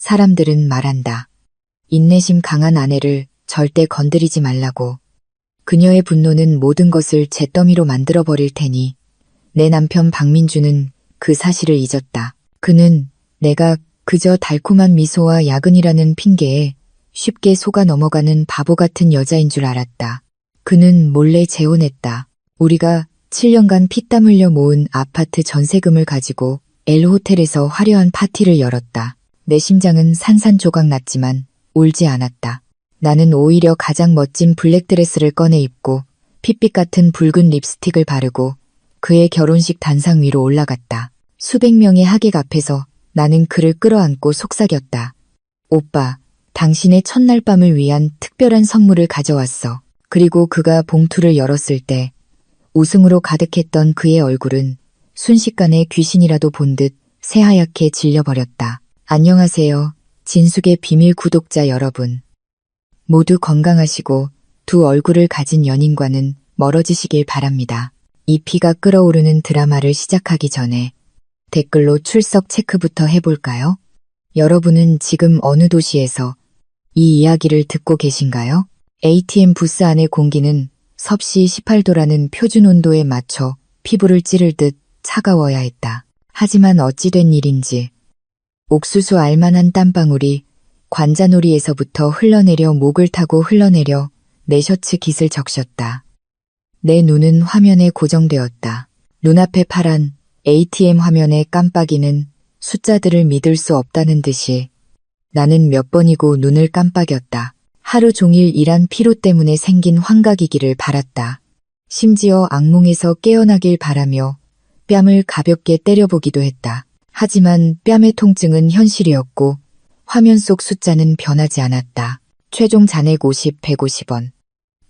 사람들은 말한다. 인내심 강한 아내를 절대 건드리지 말라고. 그녀의 분노는 모든 것을 잿더미로 만들어버릴 테니 내 남편 박민주는 그 사실을 잊었다. 그는 내가 그저 달콤한 미소와 야근이라는 핑계에 쉽게 속아 넘어가는 바보 같은 여자인 줄 알았다. 그는 몰래 재혼했다. 우리가 7년간 피땀 흘려 모은 아파트 전세금을 가지고 L호텔에서 화려한 파티를 열었다. 내 심장은 산산조각 났지만 울지 않았다. 나는 오히려 가장 멋진 블랙드레스를 꺼내 입고 핏빛 같은 붉은 립스틱을 바르고 그의 결혼식 단상 위로 올라갔다. 수백 명의 하객 앞에서 나는 그를 끌어안고 속삭였다. 오빠, 당신의 첫날 밤을 위한 특별한 선물을 가져왔어. 그리고 그가 봉투를 열었을 때 웃음으로 가득했던 그의 얼굴은 순식간에 귀신이라도 본 듯 새하얗게 질려버렸다. 안녕하세요. 진숙의 비밀 구독자 여러분. 모두 건강하시고 두 얼굴을 가진 연인과는 멀어지시길 바랍니다. 이 피가 끓어오르는 드라마를 시작하기 전에 댓글로 출석 체크부터 해볼까요? 여러분은 지금 어느 도시에서 이 이야기를 듣고 계신가요? ATM 부스 안의 공기는 섭씨 18도라는 표준 온도에 맞춰 피부를 찌를 듯 차가워야 했다. 하지만 어찌 된 일인지 옥수수 알만한 땀방울이 관자놀이에서부터 흘러내려 목을 타고 흘러내려 내 셔츠 깃을 적셨다. 내 눈은 화면에 고정되었다. 눈앞에 파란 ATM 화면의 깜빡이는 숫자들을 믿을 수 없다는 듯이 나는 몇 번이고 눈을 깜빡였다. 하루 종일 일한 피로 때문에 생긴 환각이기를 바랐다. 심지어 악몽에서 깨어나길 바라며 뺨을 가볍게 때려보기도 했다. 하지만 뺨의 통증은 현실이었고 화면 속 숫자는 변하지 않았다. 최종 잔액 150원.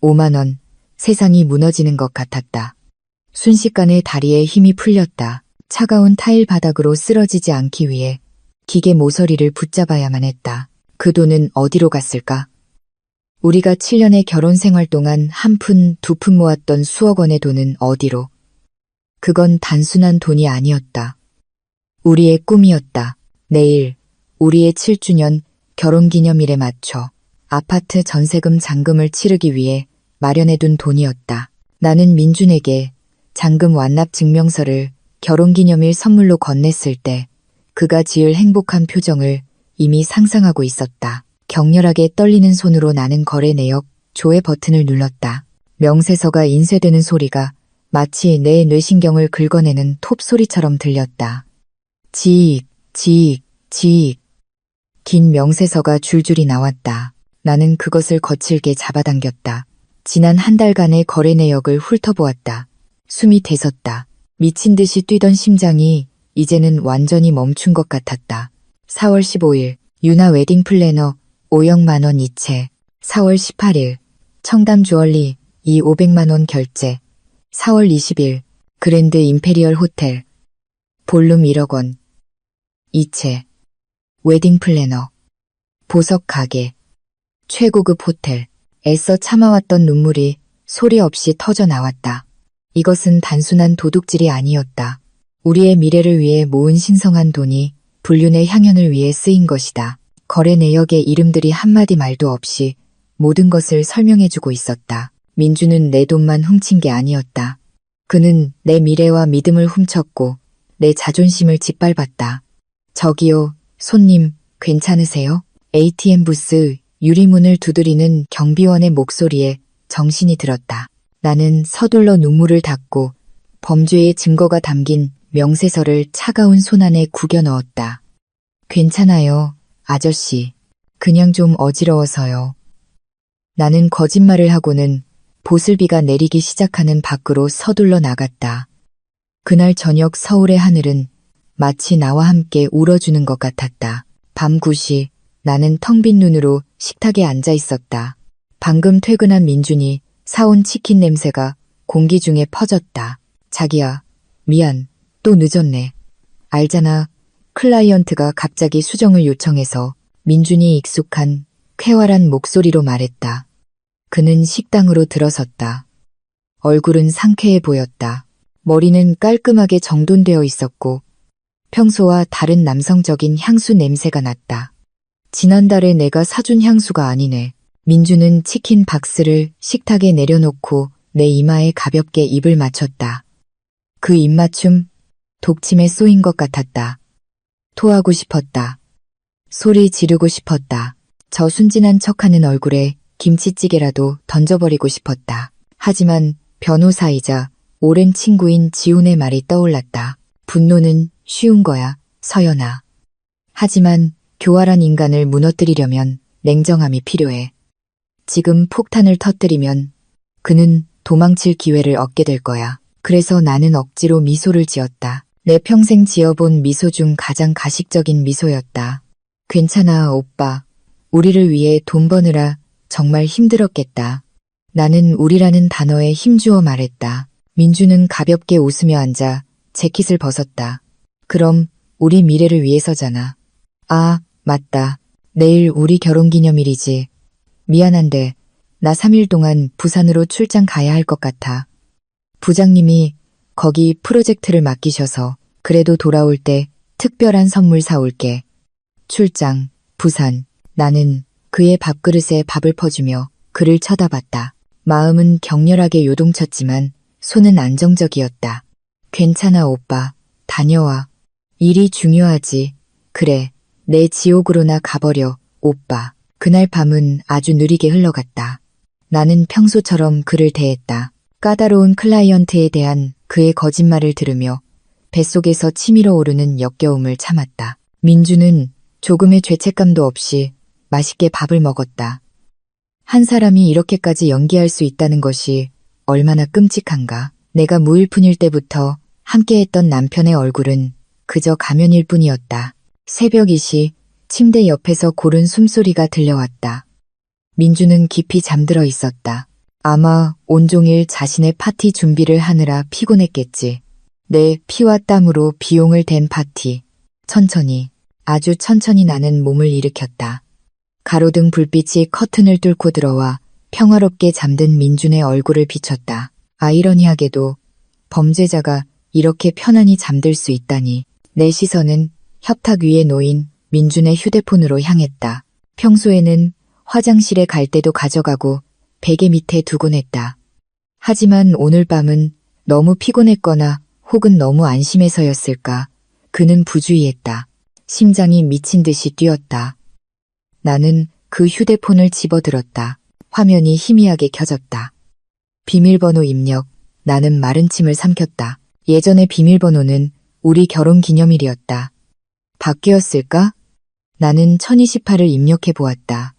5만원. 세상이 무너지는 것 같았다. 순식간에 다리에 힘이 풀렸다. 차가운 타일 바닥으로 쓰러지지 않기 위해 기계 모서리를 붙잡아야만 했다. 그 돈은 어디로 갔을까? 우리가 7년의 결혼 생활 동안 한 푼, 두 푼 모았던 수억 원의 돈은 어디로? 그건 단순한 돈이 아니었다. 우리의 꿈이었다. 내일, 우리의 7주년 결혼기념일에 맞춰 아파트 전세금 잔금을 치르기 위해 마련해둔 돈이었다. 나는 민준에게 잔금 완납 증명서를 결혼기념일 선물로 건넸을 때 그가 지을 행복한 표정을 이미 상상하고 있었다. 격렬하게 떨리는 손으로 나는 거래 내역 조회 버튼을 눌렀다. 명세서가 인쇄되는 소리가 마치 내 뇌신경을 긁어내는 톱 소리처럼 들렸다. 지익, 지익, 지익. 긴 명세서가 줄줄이 나왔다. 나는 그것을 거칠게 잡아당겼다. 지난 한 달간의 거래 내역을 훑어보았다. 숨이 대섰다. 미친 듯이 뛰던 심장이 이제는 완전히 멈춘 것 같았다. 4월 15일 유나 웨딩 플래너 500만 원 이체. 4월 18일 청담 주얼리 500만 원 결제. 4월 20일 그랜드 임페리얼 호텔 볼룸 1억 원 이체. 웨딩 플래너 보석 가게 최고급 호텔. 애써 참아왔던 눈물이 소리 없이 터져 나왔다. 이것은 단순한 도둑질이 아니었다. 우리의 미래를 위해 모은 신성한 돈이 불륜의 향연을 위해 쓰인 것이다. 거래 내역의 이름들이 한마디 말도 없이 모든 것을 설명해주고 있었다. 민주는 내 돈만 훔친 게 아니었다. 그는 내 미래와 믿음을 훔쳤고 내 자존심을 짓밟았다. 저기요, 손님, 괜찮으세요? ATM 부스 유리문을 두드리는 경비원의 목소리에 정신이 들었다. 나는 서둘러 눈물을 닦고 범죄의 증거가 담긴 명세서를 차가운 손안에 구겨 넣었다. 괜찮아요, 아저씨. 그냥 좀 어지러워서요. 나는 거짓말을 하고는 보슬비가 내리기 시작하는 밖으로 서둘러 나갔다. 그날 저녁 서울의 하늘은 마치 나와 함께 울어주는 것 같았다. 밤 9시 나는 텅 빈 눈으로 식탁에 앉아 있었다. 방금 퇴근한 민준이 사온 치킨 냄새가 공기 중에 퍼졌다. 자기야, 미안, 또 늦었네. 알잖아, 클라이언트가 갑자기 수정을 요청해서. 민준이 익숙한 쾌활한 목소리로 말했다. 그는 식당으로 들어섰다. 얼굴은 상쾌해 보였다. 머리는 깔끔하게 정돈되어 있었고 평소와 다른 남성적인 향수 냄새가 났다. 지난달에 내가 사준 향수가 아니네. 민주는 치킨 박스를 식탁에 내려놓고 내 이마에 가볍게 입을 맞췄다. 그 입맞춤, 독침에 쏘인 것 같았다. 토하고 싶었다. 소리 지르고 싶었다. 저 순진한 척하는 얼굴에 김치찌개라도 던져버리고 싶었다. 하지만 변호사이자 오랜 친구인 지훈의 말이 떠올랐다. 분노는 쉬운 거야, 서연아. 하지만 교활한 인간을 무너뜨리려면 냉정함이 필요해. 지금 폭탄을 터뜨리면 그는 도망칠 기회를 얻게 될 거야. 그래서 나는 억지로 미소를 지었다. 내 평생 지어본 미소 중 가장 가식적인 미소였다. 괜찮아, 오빠. 우리를 위해 돈 버느라 정말 힘들었겠다. 나는 우리라는 단어에 힘주어 말했다. 민주는 가볍게 웃으며 앉아 재킷을 벗었다. 그럼 우리 미래를 위해서잖아. 아, 맞다. 내일 우리 결혼기념일이지. 미안한데 나 3일 동안 부산으로 출장 가야 할 것 같아. 부장님이 거기 프로젝트를 맡기셔서 그래도 돌아올 때 특별한 선물 사올게. 출장, 부산. 나는 그의 밥그릇에 밥을 퍼주며 그를 쳐다봤다. 마음은 격렬하게 요동쳤지만 손은 안정적이었다. 괜찮아, 오빠. 다녀와. 일이 중요하지. 그래, 내 지옥으로나 가버려, 오빠. 그날 밤은 아주 느리게 흘러갔다. 나는 평소처럼 그를 대했다. 까다로운 클라이언트에 대한 그의 거짓말을 들으며 뱃속에서 치밀어 오르는 역겨움을 참았다. 민주는 조금의 죄책감도 없이 맛있게 밥을 먹었다. 한 사람이 이렇게까지 연기할 수 있다는 것이 얼마나 끔찍한가. 내가 무일푼일 때부터 함께했던 남편의 얼굴은 그저 가면일 뿐이었다. 새벽 2시 침대 옆에서 고른 숨소리가 들려왔다. 민주는 깊이 잠들어 있었다. 아마 온종일 자신의 파티 준비를 하느라 피곤했겠지. 내 피와 땀으로 비용을 댄 파티. 천천히, 아주 천천히 나는 몸을 일으켰다. 가로등 불빛이 커튼을 뚫고 들어와 평화롭게 잠든 민준의 얼굴을 비췄다. 아이러니하게도 범죄자가 이렇게 편안히 잠들 수 있다니. 내 시선은 협탁 위에 놓인 민준의 휴대폰으로 향했다. 평소에는 화장실에 갈 때도 가져가고 베개 밑에 두곤 했다. 하지만 오늘 밤은 너무 피곤했거나 혹은 너무 안심해서였을까. 그는 부주의했다. 심장이 미친 듯이 뛰었다. 나는 그 휴대폰을 집어들었다. 화면이 희미하게 켜졌다. 비밀번호 입력. 나는 마른 침을 삼켰다. 예전의 비밀번호는 우리 결혼 기념일이었다. 바뀌었을까? 나는 1028을 입력해 보았다.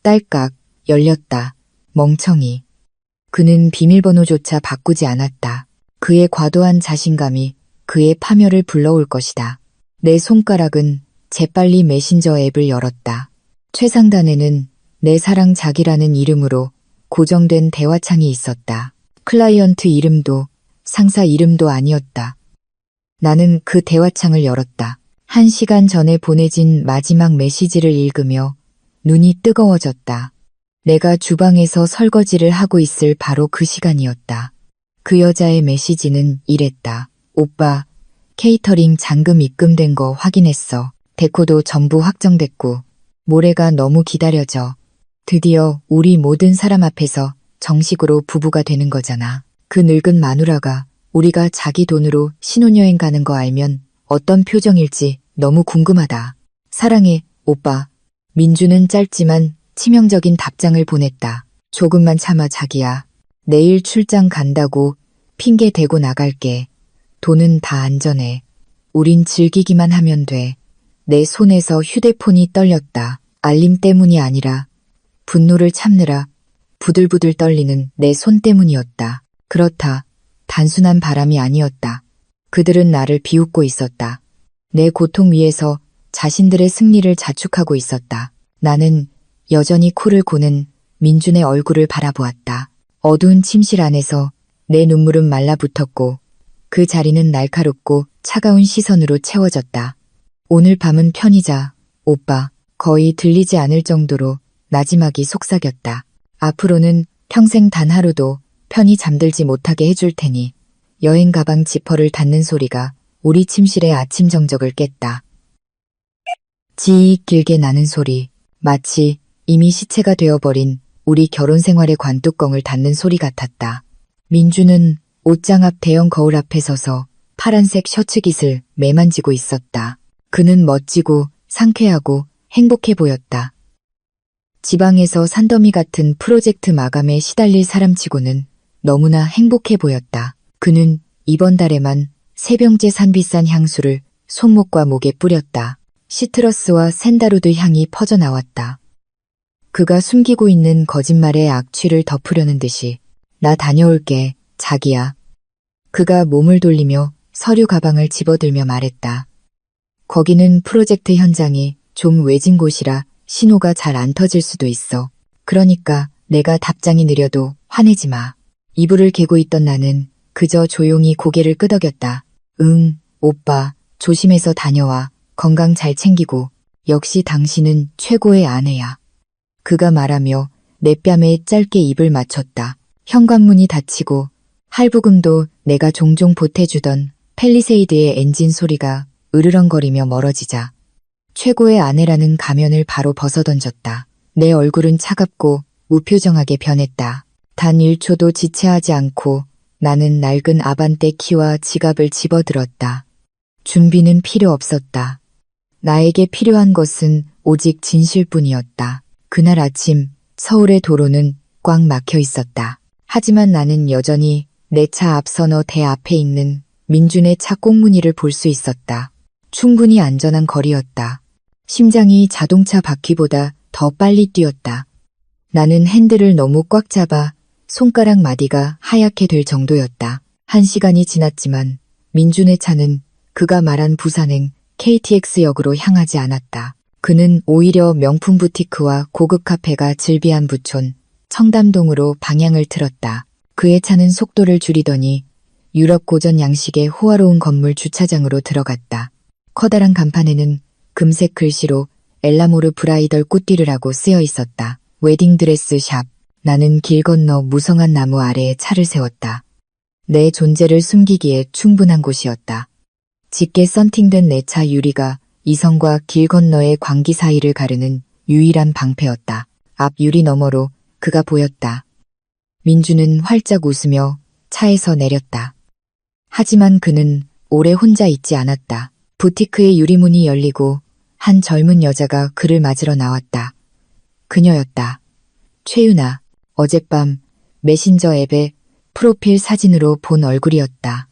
딸깍, 열렸다. 멍청이. 그는 비밀번호조차 바꾸지 않았다. 그의 과도한 자신감이 그의 파멸을 불러올 것이다. 내 손가락은 재빨리 메신저 앱을 열었다. 최상단에는 내 사랑 자기라는 이름으로 고정된 대화창이 있었다. 클라이언트 이름도 상사 이름도 아니었다. 나는 그 대화창을 열었다. 1시간 전에 보내진 마지막 메시지를 읽으며 눈이 뜨거워졌다. 내가 주방에서 설거지를 하고 있을 바로 그 시간이었다. 그 여자의 메시지는 이랬다. 오빠, 케이터링 잔금 입금된 거 확인했어. 데코도 전부 확정됐고 모레가 너무 기다려져. 드디어 우리 모든 사람 앞에서 정식으로 부부가 되는 거잖아. 그 늙은 마누라가 우리가 자기 돈으로 신혼여행 가는 거 알면 어떤 표정일지 너무 궁금하다. 사랑해, 오빠. 민주는 짧지만 치명적인 답장을 보냈다. 조금만 참아, 자기야. 내일 출장 간다고 핑계 대고 나갈게. 돈은 다 안전해. 우린 즐기기만 하면 돼. 내 손에서 휴대폰이 떨렸다. 알림 때문이 아니라 분노를 참느라 부들부들 떨리는 내 손 때문이었다. 그렇다. 단순한 바람이 아니었다. 그들은 나를 비웃고 있었다. 내 고통 위에서 자신들의 승리를 자축하고 있었다. 나는 여전히 코를 고는 민준의 얼굴을 바라보았다. 어두운 침실 안에서 내 눈물은 말라붙었고 그 자리는 날카롭고 차가운 시선으로 채워졌다. 오늘 밤은 편히 자, 오빠. 거의 들리지 않을 정도로 나지막이 속삭였다. 앞으로는 평생 단 하루도 편히 잠들지 못하게 해줄 테니. 여행 가방 지퍼를 닫는 소리가 우리 침실의 아침 정적을 깼다. 지익 길게 나는 소리, 마치 이미 시체가 되어버린 우리 결혼 생활의 관뚜껑을 닫는 소리 같았다. 민주는 옷장 앞 대형 거울 앞에 서서 파란색 셔츠깃을 매만지고 있었다. 그는 멋지고 상쾌하고 행복해 보였다. 지방에서 산더미 같은 프로젝트 마감에 시달릴 사람치고는 너무나 행복해 보였다. 그는 이번 달에만 3병째 산 비싼 향수를 손목과 목에 뿌렸다. 시트러스와 샌다루드 향이 퍼져나왔다. 그가 숨기고 있는 거짓말의 악취를 덮으려는 듯이 나 다녀올게, 자기야. 그가 몸을 돌리며 서류 가방을 집어들며 말했다. 거기는 프로젝트 현장이 좀 외진 곳이라 신호가 잘 안 터질 수도 있어. 그러니까 내가 답장이 느려도 화내지 마. 이불을 개고 있던 나는 그저 조용히 고개를 끄덕였다. 응, 오빠, 조심해서 다녀와. 건강 잘 챙기고. 역시 당신은 최고의 아내야. 그가 말하며 내 뺨에 짧게 입을 맞췄다. 현관문이 닫히고 할부금도 내가 종종 보태주던 펠리세이드의 엔진 소리가 으르렁거리며 멀어지자 최고의 아내라는 가면을 바로 벗어던졌다. 내 얼굴은 차갑고 무표정하게 변했다. 단 1초도 지체하지 않고 나는 낡은 아반떼 키와 지갑을 집어들었다. 준비는 필요 없었다. 나에게 필요한 것은 오직 진실뿐이었다. 그날 아침 서울의 도로는 꽉 막혀 있었다. 하지만 나는 여전히 내 차 앞선어 대 앞에 있는 민준의 차 꽁무니를 볼 수 있었다. 충분히 안전한 거리였다. 심장이 자동차 바퀴보다 더 빨리 뛰었다. 나는 핸들을 너무 꽉 잡아 손가락 마디가 하얗게 될 정도였다. 1시간이 지났지만 민준의 차는 그가 말한 부산행 KTX역으로 향하지 않았다. 그는 오히려 명품 부티크와 고급 카페가 즐비한 부촌 청담동으로 방향을 틀었다. 그의 차는 속도를 줄이더니 유럽 고전 양식의 호화로운 건물 주차장으로 들어갔다. 커다란 간판에는 금색 글씨로 엘라모르 브라이덜 꽃띠르라고 쓰여 있었다. 웨딩드레스 샵. 나는 길 건너 무성한 나무 아래에 차를 세웠다. 내 존재를 숨기기에 충분한 곳이었다. 짙게 썬팅된 내 차 유리가 이성과 길 건너의 광기 사이를 가르는 유일한 방패였다. 앞 유리 너머로 그가 보였다. 민주는 활짝 웃으며 차에서 내렸다. 하지만 그는 오래 혼자 있지 않았다. 부티크의 유리문이 열리고 한 젊은 여자가 그를 맞으러 나왔다. 그녀였다. 최유나. 어젯밤 메신저 앱에 프로필 사진으로 본 얼굴이었다.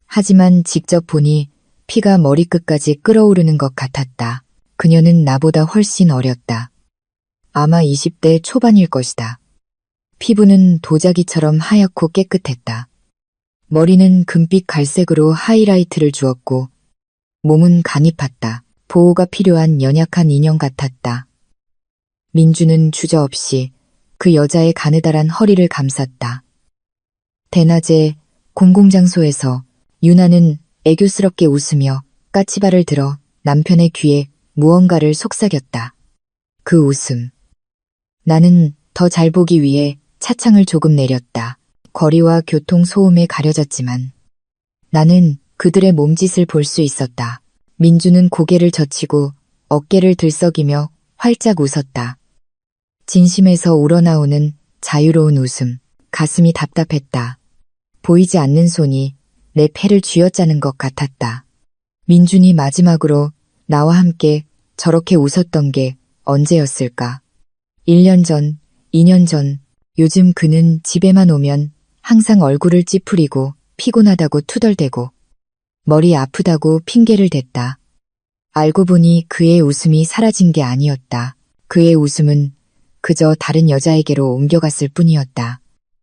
하지만 직접 보니 피가 머리끝까지 끓어오르는 것 같았다. 그녀는 나보다 훨씬 어렸다. 아마 20대 초반일 것이다. 피부는 도자기처럼 하얗고 깨끗했다. 머리는 금빛 갈색으로 하이라이트를 주었고 몸은 가냘팠다. 보호가 필요한 연약한 인형 같았다. 민주는 주저없이 그 여자의 가느다란 허리를 감쌌다. 대낮에 공공장소에서 유나는 애교스럽게 웃으며 까치발을 들어 남편의 귀에 무언가를 속삭였다. 그 웃음. 나는 더 잘 보기 위해 차창을 조금 내렸다. 거리와 교통 소음에 가려졌지만 나는 그들의 몸짓을 볼 수 있었다. 민주는 고개를 젖히고 어깨를 들썩이며 활짝 웃었다. 진심에서 우러나오는 자유로운 웃음. 가슴이 답답했다. 보이지 않는 손이 내 패를 쥐어짜는 것 같았다. 민준이 마지막으로 나와 함께 저렇게 웃었던 게 언제였을까? 1년 전, 2년 전, 요즘 그는 집에만 오면 항상 얼굴을 찌푸리고 피곤하다고 투덜대고 머리 아프다고 핑계를 댔다. 알고 보니 그의 웃음이 사라진 게 아니었다. 그의 웃음은 그저 다른 여자에게로 옮겨갔을 뿐이었다.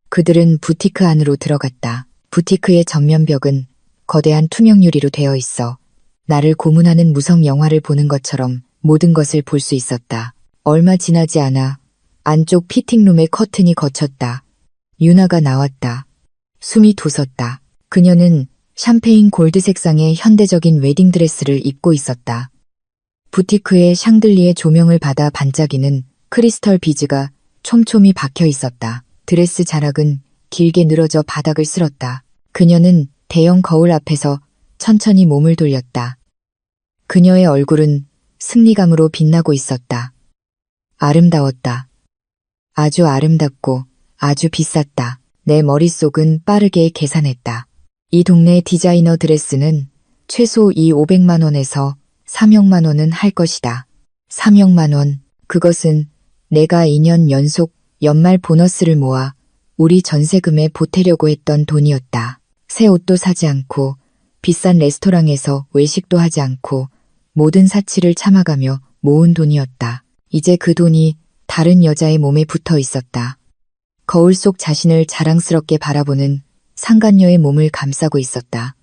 그들은 부티크 안으로 들어갔다. 부티크의 전면벽은 거대한 투명 유리로 되어 있어 나를 고문하는 무성 영화를 보는 것처럼 모든 것을 볼 수 있었다. 얼마 지나지 않아 안쪽 피팅룸의 커튼이 걷혔다. 유나가 나왔다. 숨이 돋았다. 그녀는 샴페인 골드 색상의 현대적인 웨딩드레스를 입고 있었다. 부티크의 샹들리에 조명을 받아 반짝이는 크리스털 비즈가 촘촘히 박혀 있었다. 드레스 자락은 길게 늘어져 바닥을 쓸었다. 그녀는 대형 거울 앞에서 천천히 몸을 돌렸다. 그녀의 얼굴은 승리감으로 빛나고 있었다. 아름다웠다. 아주 아름답고 아주 비쌌다. 내 머릿속은 빠르게 계산했다. 이 동네 디자이너 드레스는 최소 500만 원에서 3억만 원은 할 것이다. 3억만 원, 그것은 내가 2년 연속 연말 보너스를 모아 우리 전세금에 보태려고 했던 돈이었다. 새 옷도 사지 않고 비싼 레스토랑에서 외식도 하지 않고 모든 사치를 참아가며 모은 돈이었다. 이제 그 돈이 다른 여자의 몸에 붙어 있었다. 거울 속 자신을 자랑스럽게 바라보는 상간녀의 몸을 감싸고 있었다.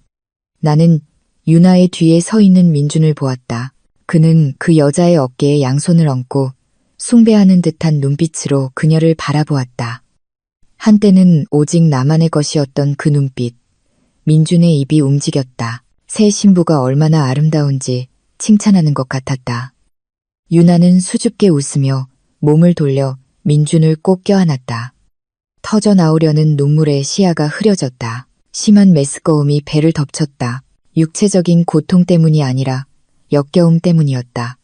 나는 유나의 뒤에 서 있는 민준을 보았다. 그는 그 여자의 어깨에 양손을 얹고 숭배하는 듯한 눈빛으로 그녀를 바라보았다. 한때는 오직 나만의 것이었던 그 눈빛. 민준의 입이 움직였다. 새 신부가 얼마나 아름다운지 칭찬하는 것 같았다. 유나는 수줍게 웃으며 몸을 돌려 민준을 꼭 껴안았다. 터져 나오려는 눈물에 시야가 흐려졌다. 심한 메스꺼움이 배를 덮쳤다. 육체적인 고통 때문이 아니라 역겨움 때문이었다.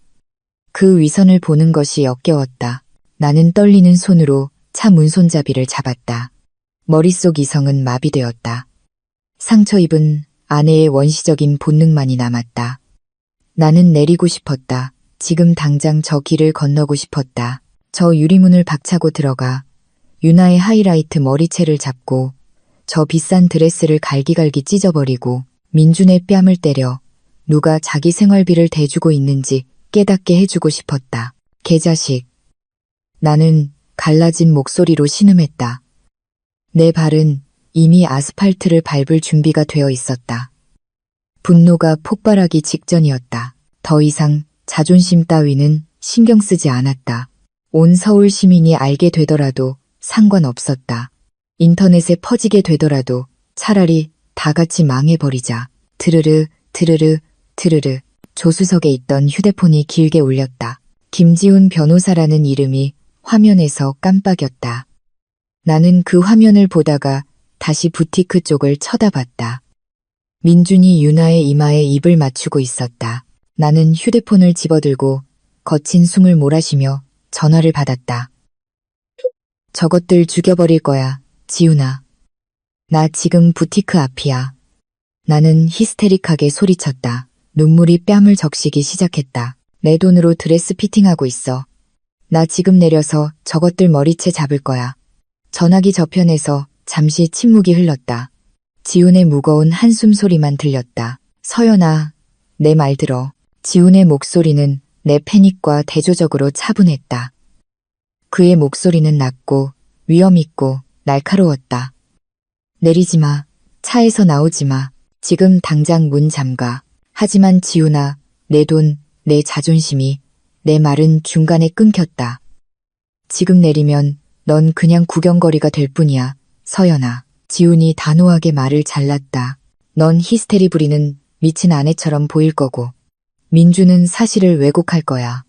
그 위선을 보는 것이 역겨웠다. 나는 떨리는 손으로 차 문손잡이를 잡았다. 머릿속 이성은 마비되었다. 상처 입은 아내의 원시적인 본능만이 남았다. 나는 내리고 싶었다. 지금 당장 저 길을 건너고 싶었다. 저 유리문을 박차고 들어가 유나의 하이라이트 머리채를 잡고 저 비싼 드레스를 갈기갈기 찢어버리고 민준의 뺨을 때려 누가 자기 생활비를 대주고 있는지 깨닫게 해주고 싶었다. 개자식. 나는 갈라진 목소리로 신음했다. 내 발은 이미 아스팔트를 밟을 준비가 되어 있었다. 분노가 폭발하기 직전이었다. 더 이상 자존심 따위는 신경 쓰지 않았다. 온 서울 시민이 알게 되더라도 상관없었다. 인터넷에 퍼지게 되더라도 차라리 다 같이 망해버리자. 드르르, 드르르, 드르르. 조수석에 있던 휴대폰이 길게 울렸다. 김지훈 변호사라는 이름이 화면에서 깜빡였다. 나는 그 화면을 보다가 다시 부티크 쪽을 쳐다봤다. 민준이 유나의 이마에 입을 맞추고 있었다. 나는 휴대폰을 집어들고 거친 숨을 몰아쉬며 전화를 받았다. 저것들 죽여버릴 거야, 지훈아. 나 지금 부티크 앞이야. 나는 히스테릭하게 소리쳤다. 눈물이 뺨을 적시기 시작했다. 내 돈으로 드레스 피팅하고 있어. 나 지금 내려서 저것들 머리채 잡을 거야. 전화기 저편에서 잠시 침묵이 흘렀다. 지훈의 무거운 한숨 소리만 들렸다. 서연아, 내 말 들어. 지훈의 목소리는 내 패닉과 대조적으로 차분했다. 그의 목소리는 낮고 위엄있고 날카로웠다. 내리지 마. 차에서 나오지 마. 지금 당장 문 잠가. 하지만 지훈아, 내 돈, 내 자존심이, 내 말은 중간에 끊겼다. 지금 내리면 넌 그냥 구경거리가 될 뿐이야. 서연아. 지훈이 단호하게 말을 잘랐다. 넌 히스테리 부리는 미친 아내처럼 보일 거고 민주는 사실을 왜곡할 거야.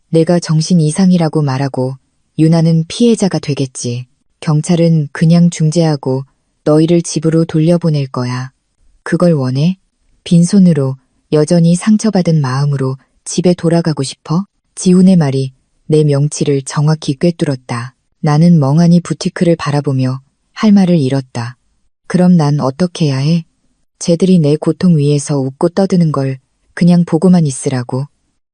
내가 정신 이상이라고 말하고 유나는 피해자가 되겠지. 경찰은 그냥 중재하고 너희를 집으로 돌려보낼 거야. 그걸 원해? 빈손으로 여전히 상처받은 마음으로 집에 돌아가고 싶어? 지훈의 말이 내 명치를 정확히 꿰뚫었다. 나는 멍하니 부티크를 바라보며 할 말을 잃었다. 그럼 난 어떻게 해야 해? 쟤들이 내 고통 위에서 웃고 떠드는 걸 그냥 보고만 있으라고.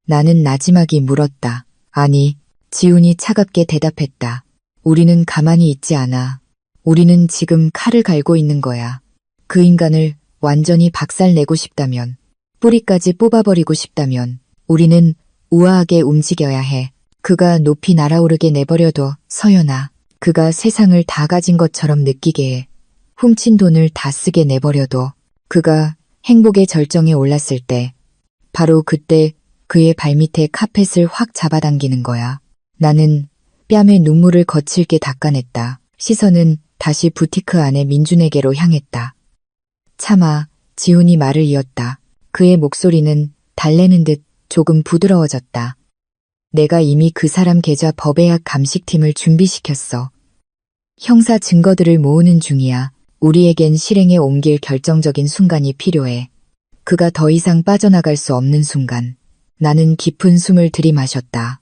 나는 나지막이 물었다. 아니, 지훈이 차갑게 대답했다. 우리는 가만히 있지 않아. 우리는 지금 칼을 갈고 있는 거야. 그 인간을 완전히 박살내고 싶다면, 뿌리까지 뽑아버리고 싶다면 우리는 우아하게 움직여야 해. 그가 높이 날아오르게 내버려둬, 서연아. 그가 세상을 다 가진 것처럼 느끼게 해. 훔친 돈을 다 쓰게 내버려둬. 그가 행복의 절정에 올랐을 때, 바로 그때 그의 발밑에 카펫을 확 잡아당기는 거야. 나는 뺨에 눈물을 거칠게 닦아냈다. 시선은 다시 부티크 안에 민준에게로 향했다. 참아, 지훈이 말을 이었다. 그의 목소리는 달래는 듯 조금 부드러워졌다. 내가 이미 그 사람 계좌 법의학 감식팀을 준비시켰어. 형사 증거들을 모으는 중이야. 우리에겐 실행에 옮길 결정적인 순간이 필요해. 그가 더 이상 빠져나갈 수 없는 순간. 나는 깊은 숨을 들이마셨다.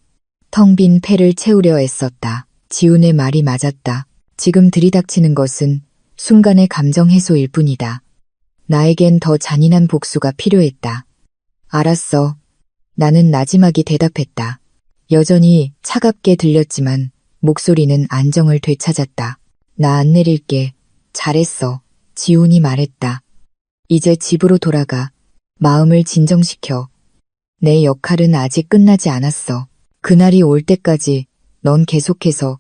텅 빈 폐를 채우려 애썼다. 지훈의 말이 맞았다. 지금 들이닥치는 것은 순간의 감정 해소일 뿐이다. 나에겐 더 잔인한 복수가 필요했다. 알았어. 나는 나지막이 대답했다. 여전히 차갑게 들렸지만 목소리는 안정을 되찾았다. 나 안 내릴게. 잘했어. 지훈이 말했다. 이제 집으로 돌아가. 마음을 진정시켜. 내 역할은 아직 끝나지 않았어. 그날이 올 때까지 넌 계속해서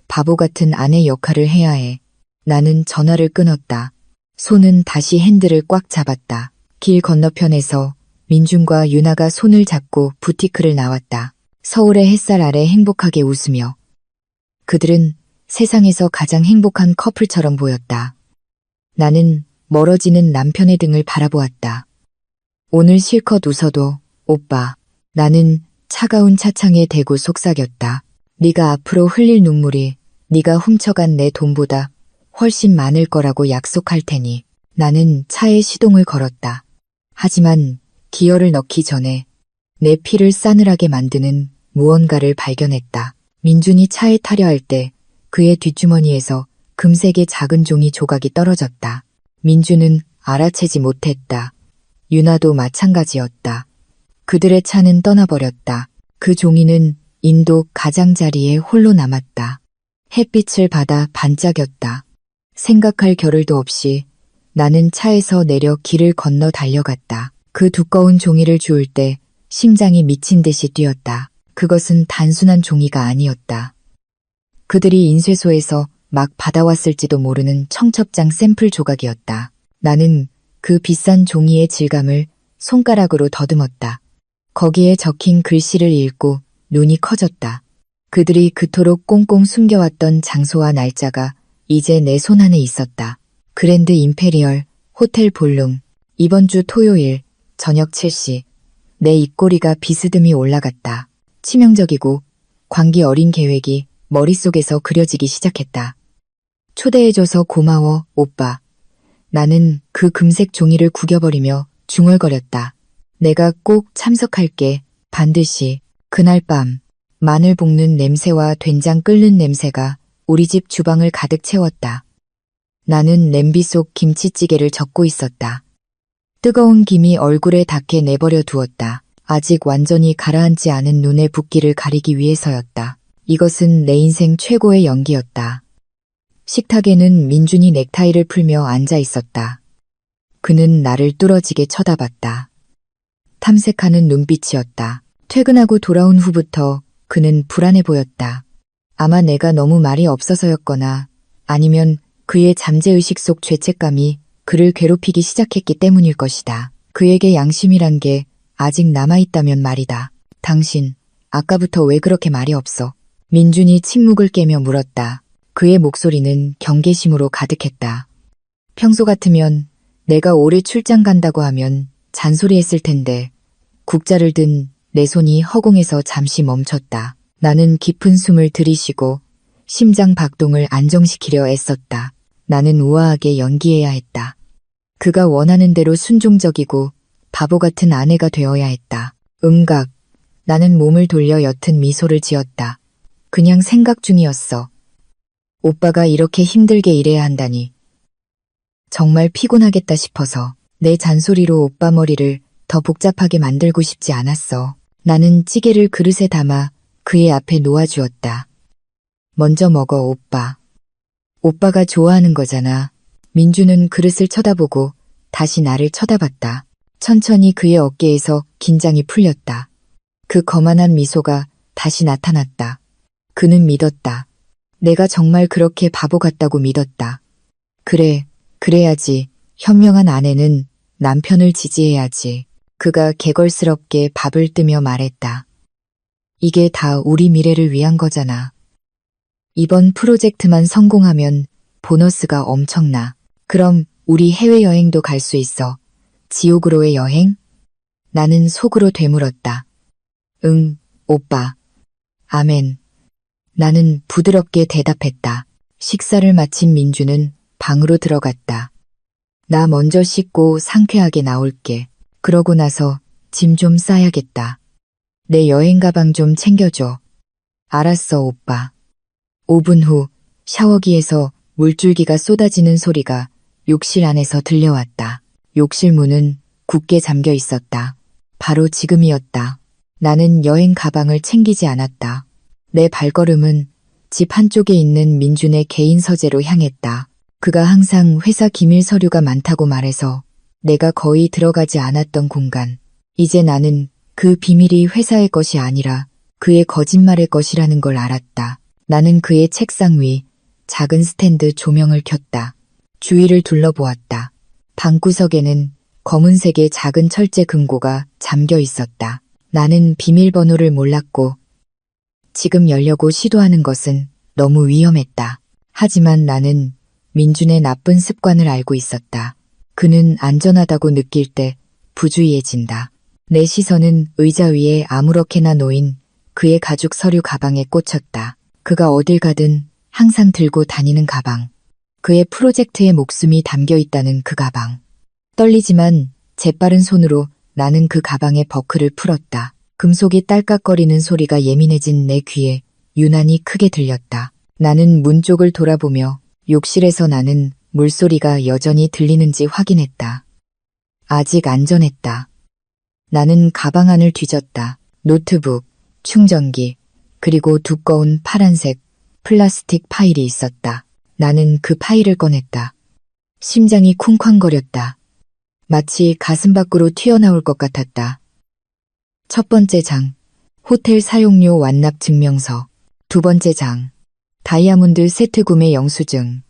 바보 같은 아내 역할을 해야 해. 나는 전화를 끊었다. 손은 다시 핸들을 꽉 잡았다. 길 건너편에서 민준과 유나가 손을 잡고 부티크를 나왔다. 서울의 햇살 아래 행복하게 웃으며. 그들은 세상에서 가장 행복한 커플처럼 보였다. 나는 멀어지는 남편의 등을 바라보았다. 오늘 실컷 웃어도 오빠. 나는 차가운 차창에 대고 속삭였다. 네가 앞으로 흘릴 눈물이 네가 훔쳐간 내 돈보다 훨씬 많을 거라고 약속할 테니. 나는 차에 시동을 걸었다. 하지만 기어를 넣기 전에 내 피를 싸늘하게 만드는 무언가를 발견했다. 민준이 차에 타려 할 때 그의 뒷주머니에서 금색의 작은 종이 조각이 떨어졌다. 민준은 알아채지 못했다. 유나도 마찬가지였다. 그들의 차는 떠나버렸다. 그 종이는 인도 가장자리에 홀로 남았다. 햇빛을 받아 반짝였다. 생각할 겨를도 없이 나는 차에서 내려 길을 건너 달려갔다. 그 두꺼운 종이를 주울 때 심장이 미친 듯이 뛰었다. 그것은 단순한 종이가 아니었다. 그들이 인쇄소에서 막 받아왔을지도 모르는 청첩장 샘플 조각이었다. 나는 그 비싼 종이의 질감을 손가락으로 더듬었다. 거기에 적힌 글씨를 읽고 눈이 커졌다. 그들이 그토록 꽁꽁 숨겨왔던 장소와 날짜가 이제 내 손안에 있었다. 그랜드 임페리얼 호텔 볼룸. 이번 주 토요일 저녁 7시. 내 입꼬리가 비스듬히 올라갔다. 치명적이고 광기 어린 계획이 머릿속에서 그려지기 시작했다. 초대해줘서 고마워, 오빠. 나는 그 금색 종이를 구겨버리며 중얼거렸다. 내가 꼭 참석할게. 반드시. 그날 밤 마늘 볶는 냄새와 된장 끓는 냄새가 우리 집 주방을 가득 채웠다. 나는 냄비 속 김치찌개를 젓고 있었다. 뜨거운 김이 얼굴에 닿게 내버려 두었다. 아직 완전히 가라앉지 않은 눈의 붓기를 가리기 위해서였다. 이것은 내 인생 최고의 연기였다. 식탁에는 민준이 넥타이를 풀며 앉아 있었다. 그는 나를 뚫어지게 쳐다봤다. 탐색하는 눈빛이었다. 퇴근하고 돌아온 후부터 그는 불안해 보였다. 아마 내가 너무 말이 없어서였거나 아니면 그의 잠재의식 속 죄책감이 그를 괴롭히기 시작했기 때문일 것이다. 그에게 양심이란 게 아직 남아있다면 말이다. 당신, 아까부터 왜 그렇게 말이 없어? 민준이 침묵을 깨며 물었다. 그의 목소리는 경계심으로 가득했다. 평소 같으면 내가 올해 출장 간다고 하면 잔소리했을 텐데 국자를 든 내 손이 허공에서 잠시 멈췄다. 나는 깊은 숨을 들이쉬고 심장 박동을 안정시키려 애썼다. 나는 우아하게 연기해야 했다. 그가 원하는 대로 순종적이고 바보 같은 아내가 되어야 했다. 음각. 나는 몸을 돌려 옅은 미소를 지었다. 그냥 생각 중이었어. 오빠가 이렇게 힘들게 일해야 한다니. 정말 피곤하겠다 싶어서 내 잔소리로 오빠 머리를 더 복잡하게 만들고 싶지 않았어. 나는 찌개를 그릇에 담아 그의 앞에 놓아주었다. 먼저 먹어, 오빠. 오빠가 좋아하는 거잖아. 민주는 그릇을 쳐다보고 다시 나를 쳐다봤다. 천천히 그의 어깨에서 긴장이 풀렸다. 그 거만한 미소가 다시 나타났다. 그는 믿었다. 내가 정말 그렇게 바보 같다고 믿었다. 그래, 그래야지. 현명한 아내는 남편을 지지해야지. 그가 개걸스럽게 밥을 뜨며 말했다. 이게 다 우리 미래를 위한 거잖아. 이번 프로젝트만 성공하면 보너스가 엄청나. 그럼 우리 해외여행도 갈 수 있어. 지옥으로의 여행? 나는 속으로 되물었다. 응, 오빠. 아멘. 나는 부드럽게 대답했다. 식사를 마친 민주는 방으로 들어갔다. 나 먼저 씻고 상쾌하게 나올게. 그러고 나서 짐 좀 싸야겠다. 내 여행 가방 좀 챙겨줘. 알았어, 오빠. 5분 후 샤워기에서 물줄기가 쏟아지는 소리가 욕실 안에서 들려왔다. 욕실 문은 굳게 잠겨 있었다. 바로 지금이었다. 나는 여행 가방을 챙기지 않았다. 내 발걸음은 집 한쪽에 있는 민준의 개인 서재로 향했다. 그가 항상 회사 기밀 서류가 많다고 말해서 내가 거의 들어가지 않았던 공간. 이제 나는 그 비밀이 회사의 것이 아니라 그의 거짓말의 것이라는 걸 알았다. 나는 그의 책상 위 작은 스탠드 조명을 켰다. 주위를 둘러보았다. 방구석에는 검은색의 작은 철제 금고가 잠겨 있었다. 나는 비밀번호를 몰랐고 지금 열려고 시도하는 것은 너무 위험했다. 하지만 나는 민준의 나쁜 습관을 알고 있었다. 그는 안전하다고 느낄 때 부주의해진다. 내 시선은 의자 위에 아무렇게나 놓인 그의 가죽 서류 가방에 꽂혔다. 그가 어딜 가든 항상 들고 다니는 가방. 그의 프로젝트에 목숨이 담겨 있다는 그 가방. 떨리지만 재빠른 손으로 나는 그 가방의 버클을 풀었다. 금속이 딸깍거리는 소리가 예민해진 내 귀에 유난히 크게 들렸다. 나는 문 쪽을 돌아보며 욕실에서 나는 물소리가 여전히 들리는지 확인했다. 아직 안전했다. 나는 가방 안을 뒤졌다. 노트북, 충전기, 그리고 두꺼운 파란색 플라스틱 파일이 있었다. 나는 그 파일을 꺼냈다. 심장이 쿵쾅거렸다. 마치 가슴 밖으로 튀어나올 것 같았다. 첫 번째 장, 호텔 사용료 완납 증명서. 두 번째 장, 다이아몬드 세트 구매 영수증.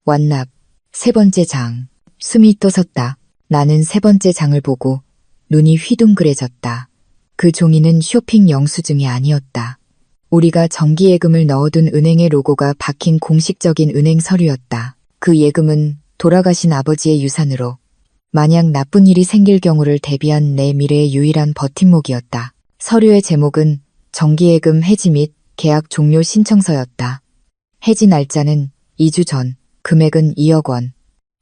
완납. 세 번째 장, 숨이 떠섰다. 나는 세 번째 장을 보고 눈이 휘둥그레졌다. 그 종이는 쇼핑 영수증이 아니었다. 우리가 정기예금을 넣어둔 은행의 로고가 박힌 공식적인 은행 서류였다. 그 예금은 돌아가신 아버지의 유산으로 만약 나쁜 일이 생길 경우를 대비한 내 미래의 유일한 버팀목이었다. 서류의 제목은 정기예금 해지 및 계약 종료 신청서였다. 해지 날짜는 2주 전, 금액은 2억 원.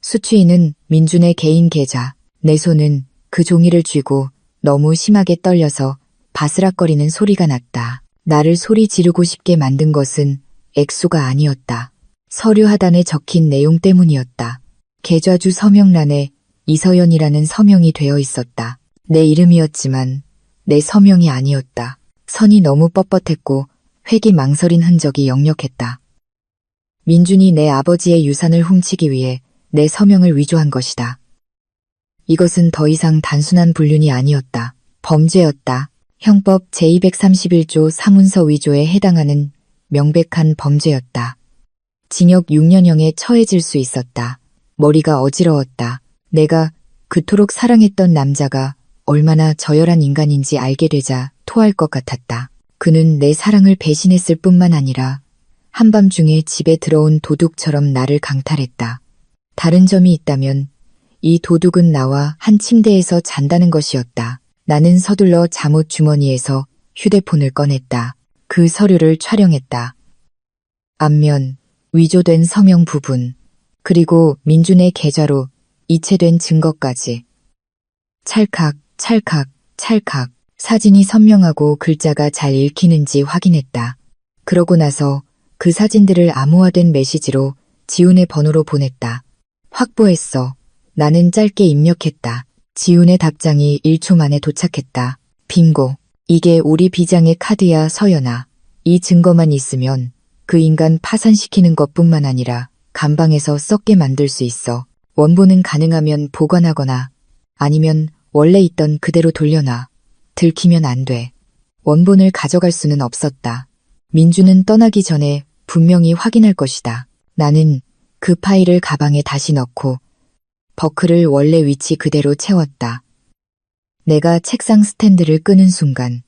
수취인은 민준의 개인 계좌. 내 손은 그 종이를 쥐고 너무 심하게 떨려서 바스락거리는 소리가 났다. 나를 소리 지르고 싶게 만든 것은 액수가 아니었다. 서류 하단에 적힌 내용 때문이었다. 계좌주 서명란에 이서연이라는 서명이 되어 있었다. 내 이름이었지만 내 서명이 아니었다. 선이 너무 뻣뻣했고 획이 망설인 흔적이 역력했다. 민준이 내 아버지의 유산을 훔치기 위해 내 서명을 위조한 것이다. 이것은 더 이상 단순한 불륜이 아니었다. 범죄였다. 형법 제231조 사문서 위조에 해당하는 명백한 범죄였다. 징역 6년형에 처해질 수 있었다. 머리가 어지러웠다. 내가 그토록 사랑했던 남자가 얼마나 저열한 인간인지 알게 되자 토할 것 같았다. 그는 내 사랑을 배신했을 뿐만 아니라 한밤중에 집에 들어온 도둑처럼 나를 강탈했다. 다른 점이 있다면 이 도둑은 나와 한 침대에서 잔다는 것이었다. 나는 서둘러 잠옷 주머니에서 휴대폰을 꺼냈다. 그 서류를 촬영했다. 앞면, 위조된 서명 부분, 그리고 민준의 계좌로 이체된 증거까지. 찰칵, 찰칵, 찰칵. 사진이 선명하고 글자가 잘 읽히는지 확인했다. 그러고 나서 그 사진들을 암호화된 메시지로 지훈의 번호로 보냈다. 확보했어. 나는 짧게 입력했다. 지훈의 답장이 1초 만에 도착했다. 빙고. 이게 우리 비장의 카드야, 서연아. 이 증거만 있으면 그 인간 파산시키는 것뿐만 아니라 감방에서 썩게 만들 수 있어. 원본은 가능하면 보관하거나 아니면 원래 있던 그대로 돌려놔. 들키면 안 돼. 원본을 가져갈 수는 없었다. 민주는 떠나기 전에 분명히 확인할 것이다. 나는 그 파일을 가방에 다시 넣고 버클을 원래 위치 그대로 채웠다. 내가 책상 스탠드를 끄는 순간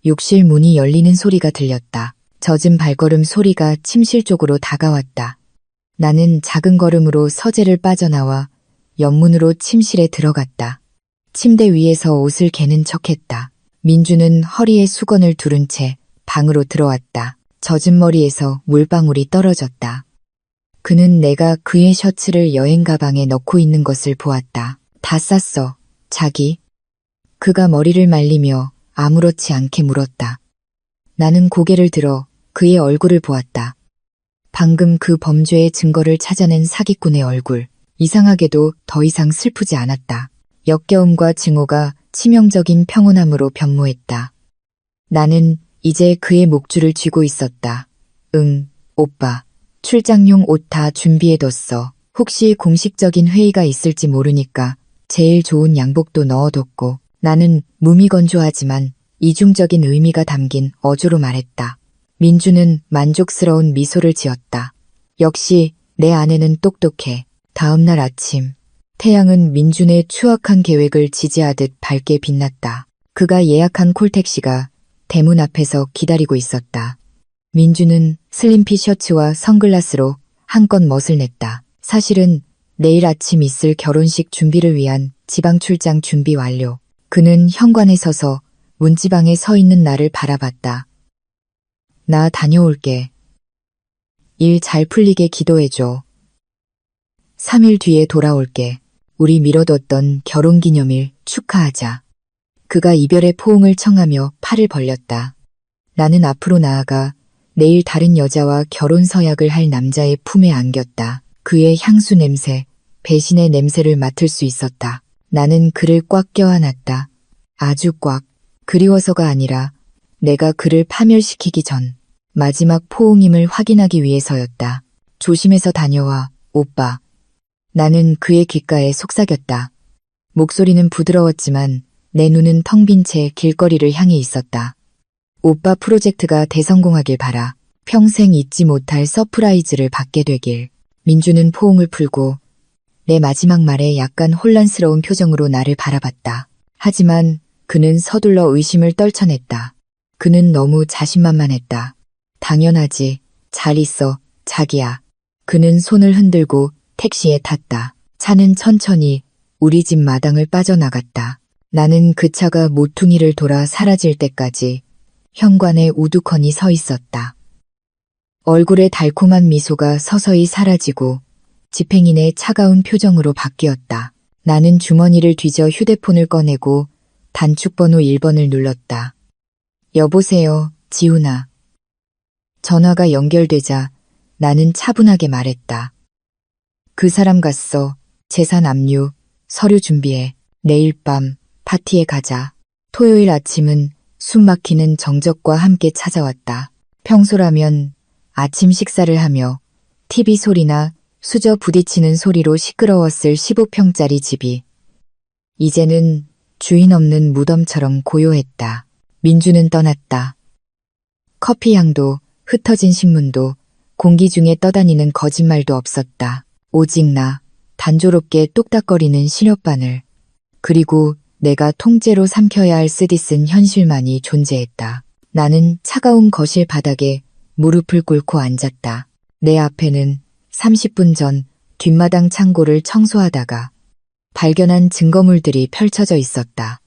욕실 문이 열리는 소리가 들렸다. 젖은 발걸음 소리가 침실 쪽으로 다가왔다. 나는 작은 걸음으로 서재를 빠져나와 옆문으로 침실에 들어갔다. 침대 위에서 옷을 개는 척했다. 민주는 허리에 수건을 두른 채 방으로 들어왔다. 젖은 머리에서 물방울이 떨어졌다. 그는 내가 그의 셔츠를 여행 가방에 넣고 있는 것을 보았다. 다 쌌어, 자기. 그가 머리를 말리며 아무렇지 않게 물었다. 나는 고개를 들어 그의 얼굴을 보았다. 방금 그 범죄의 증거를 찾아낸 사기꾼의 얼굴. 이상하게도 더 이상 슬프지 않았다. 역겨움과 증오가 치명적인 평온함으로 변모했다. 나는 이제 그의 목줄을 쥐고 있었다. 응, 오빠. 출장용 옷 다 준비해뒀어. 혹시 공식적인 회의가 있을지 모르니까 제일 좋은 양복도 넣어뒀고. 나는 무미건조하지만 이중적인 의미가 담긴 어조로 말했다. 민주는 만족스러운 미소를 지었다. 역시 내 아내는 똑똑해. 다음 날 아침, 태양은 민준의 추악한 계획을 지지하듯 밝게 빛났다. 그가 예약한 콜택시가 대문 앞에서 기다리고 있었다. 민준은 슬림핏 셔츠와 선글라스로 한껏 멋을 냈다. 사실은 내일 아침 있을 결혼식 준비를 위한 지방 출장 준비 완료. 그는 현관에 서서 문지방에 서 있는 나를 바라봤다. 나 다녀올게. 일 잘 풀리게 기도해줘. 3일 뒤에 돌아올게. 우리 미뤄뒀던 결혼기념일 축하하자. 그가 이별의 포옹을 청하며 팔을 벌렸다. 나는 앞으로 나아가 내일 다른 여자와 결혼 서약을 할 남자의 품에 안겼다. 그의 향수 냄새, 배신의 냄새를 맡을 수 있었다. 나는 그를 꽉 껴안았다. 아주 꽉. 그리워서가 아니라 내가 그를 파멸시키기 전 마지막 포옹임을 확인하기 위해서였다. 조심해서 다녀와, 오빠. 나는 그의 귓가에 속삭였다. 목소리는 부드러웠지만 내 눈은 텅 빈 채 길거리를 향해 있었다. 오빠 프로젝트가 대성공하길 바라. 평생 잊지 못할 서프라이즈를 받게 되길. 민주는 포옹을 풀고 내 마지막 말에 약간 혼란스러운 표정으로 나를 바라봤다. 하지만 그는 서둘러 의심을 떨쳐냈다. 그는 너무 자신만만했다. 당연하지. 잘 있어, 자기야. 그는 손을 흔들고 택시에 탔다. 차는 천천히 우리 집 마당을 빠져나갔다. 나는 그 차가 모퉁이를 돌아 사라질 때까지 현관에 우두커니 서 있었다. 얼굴의 달콤한 미소가 서서히 사라지고 집행인의 차가운 표정으로 바뀌었다. 나는 주머니를 뒤져 휴대폰을 꺼내고 단축번호 1번을 눌렀다. 여보세요, 지훈아. 전화가 연결되자 나는 차분하게 말했다. 그 사람 갔어. 재산 압류, 서류 준비해. 내일 밤 파티에 가자. 토요일 아침은 숨막히는 정적과 함께 찾아왔다. 평소라면 아침 식사를 하며 TV 소리나 수저 부딪히는 소리로 시끄러웠을 15평짜리 집이 이제는 주인 없는 무덤처럼 고요했다. 민주는 떠났다. 커피 향도, 흩어진 신문도, 공기 중에 떠다니는 거짓말도 없었다. 오직 나, 단조롭게 뚝딱거리는 시렵바늘, 그리고 내가 통째로 삼켜야 할 쓰디쓴 현실만이 존재했다. 나는 차가운 거실 바닥에 무릎을 꿇고 앉았다. 내 앞에는 30분 전 뒷마당 창고를 청소하다가 발견한 증거물들이 펼쳐져 있었다.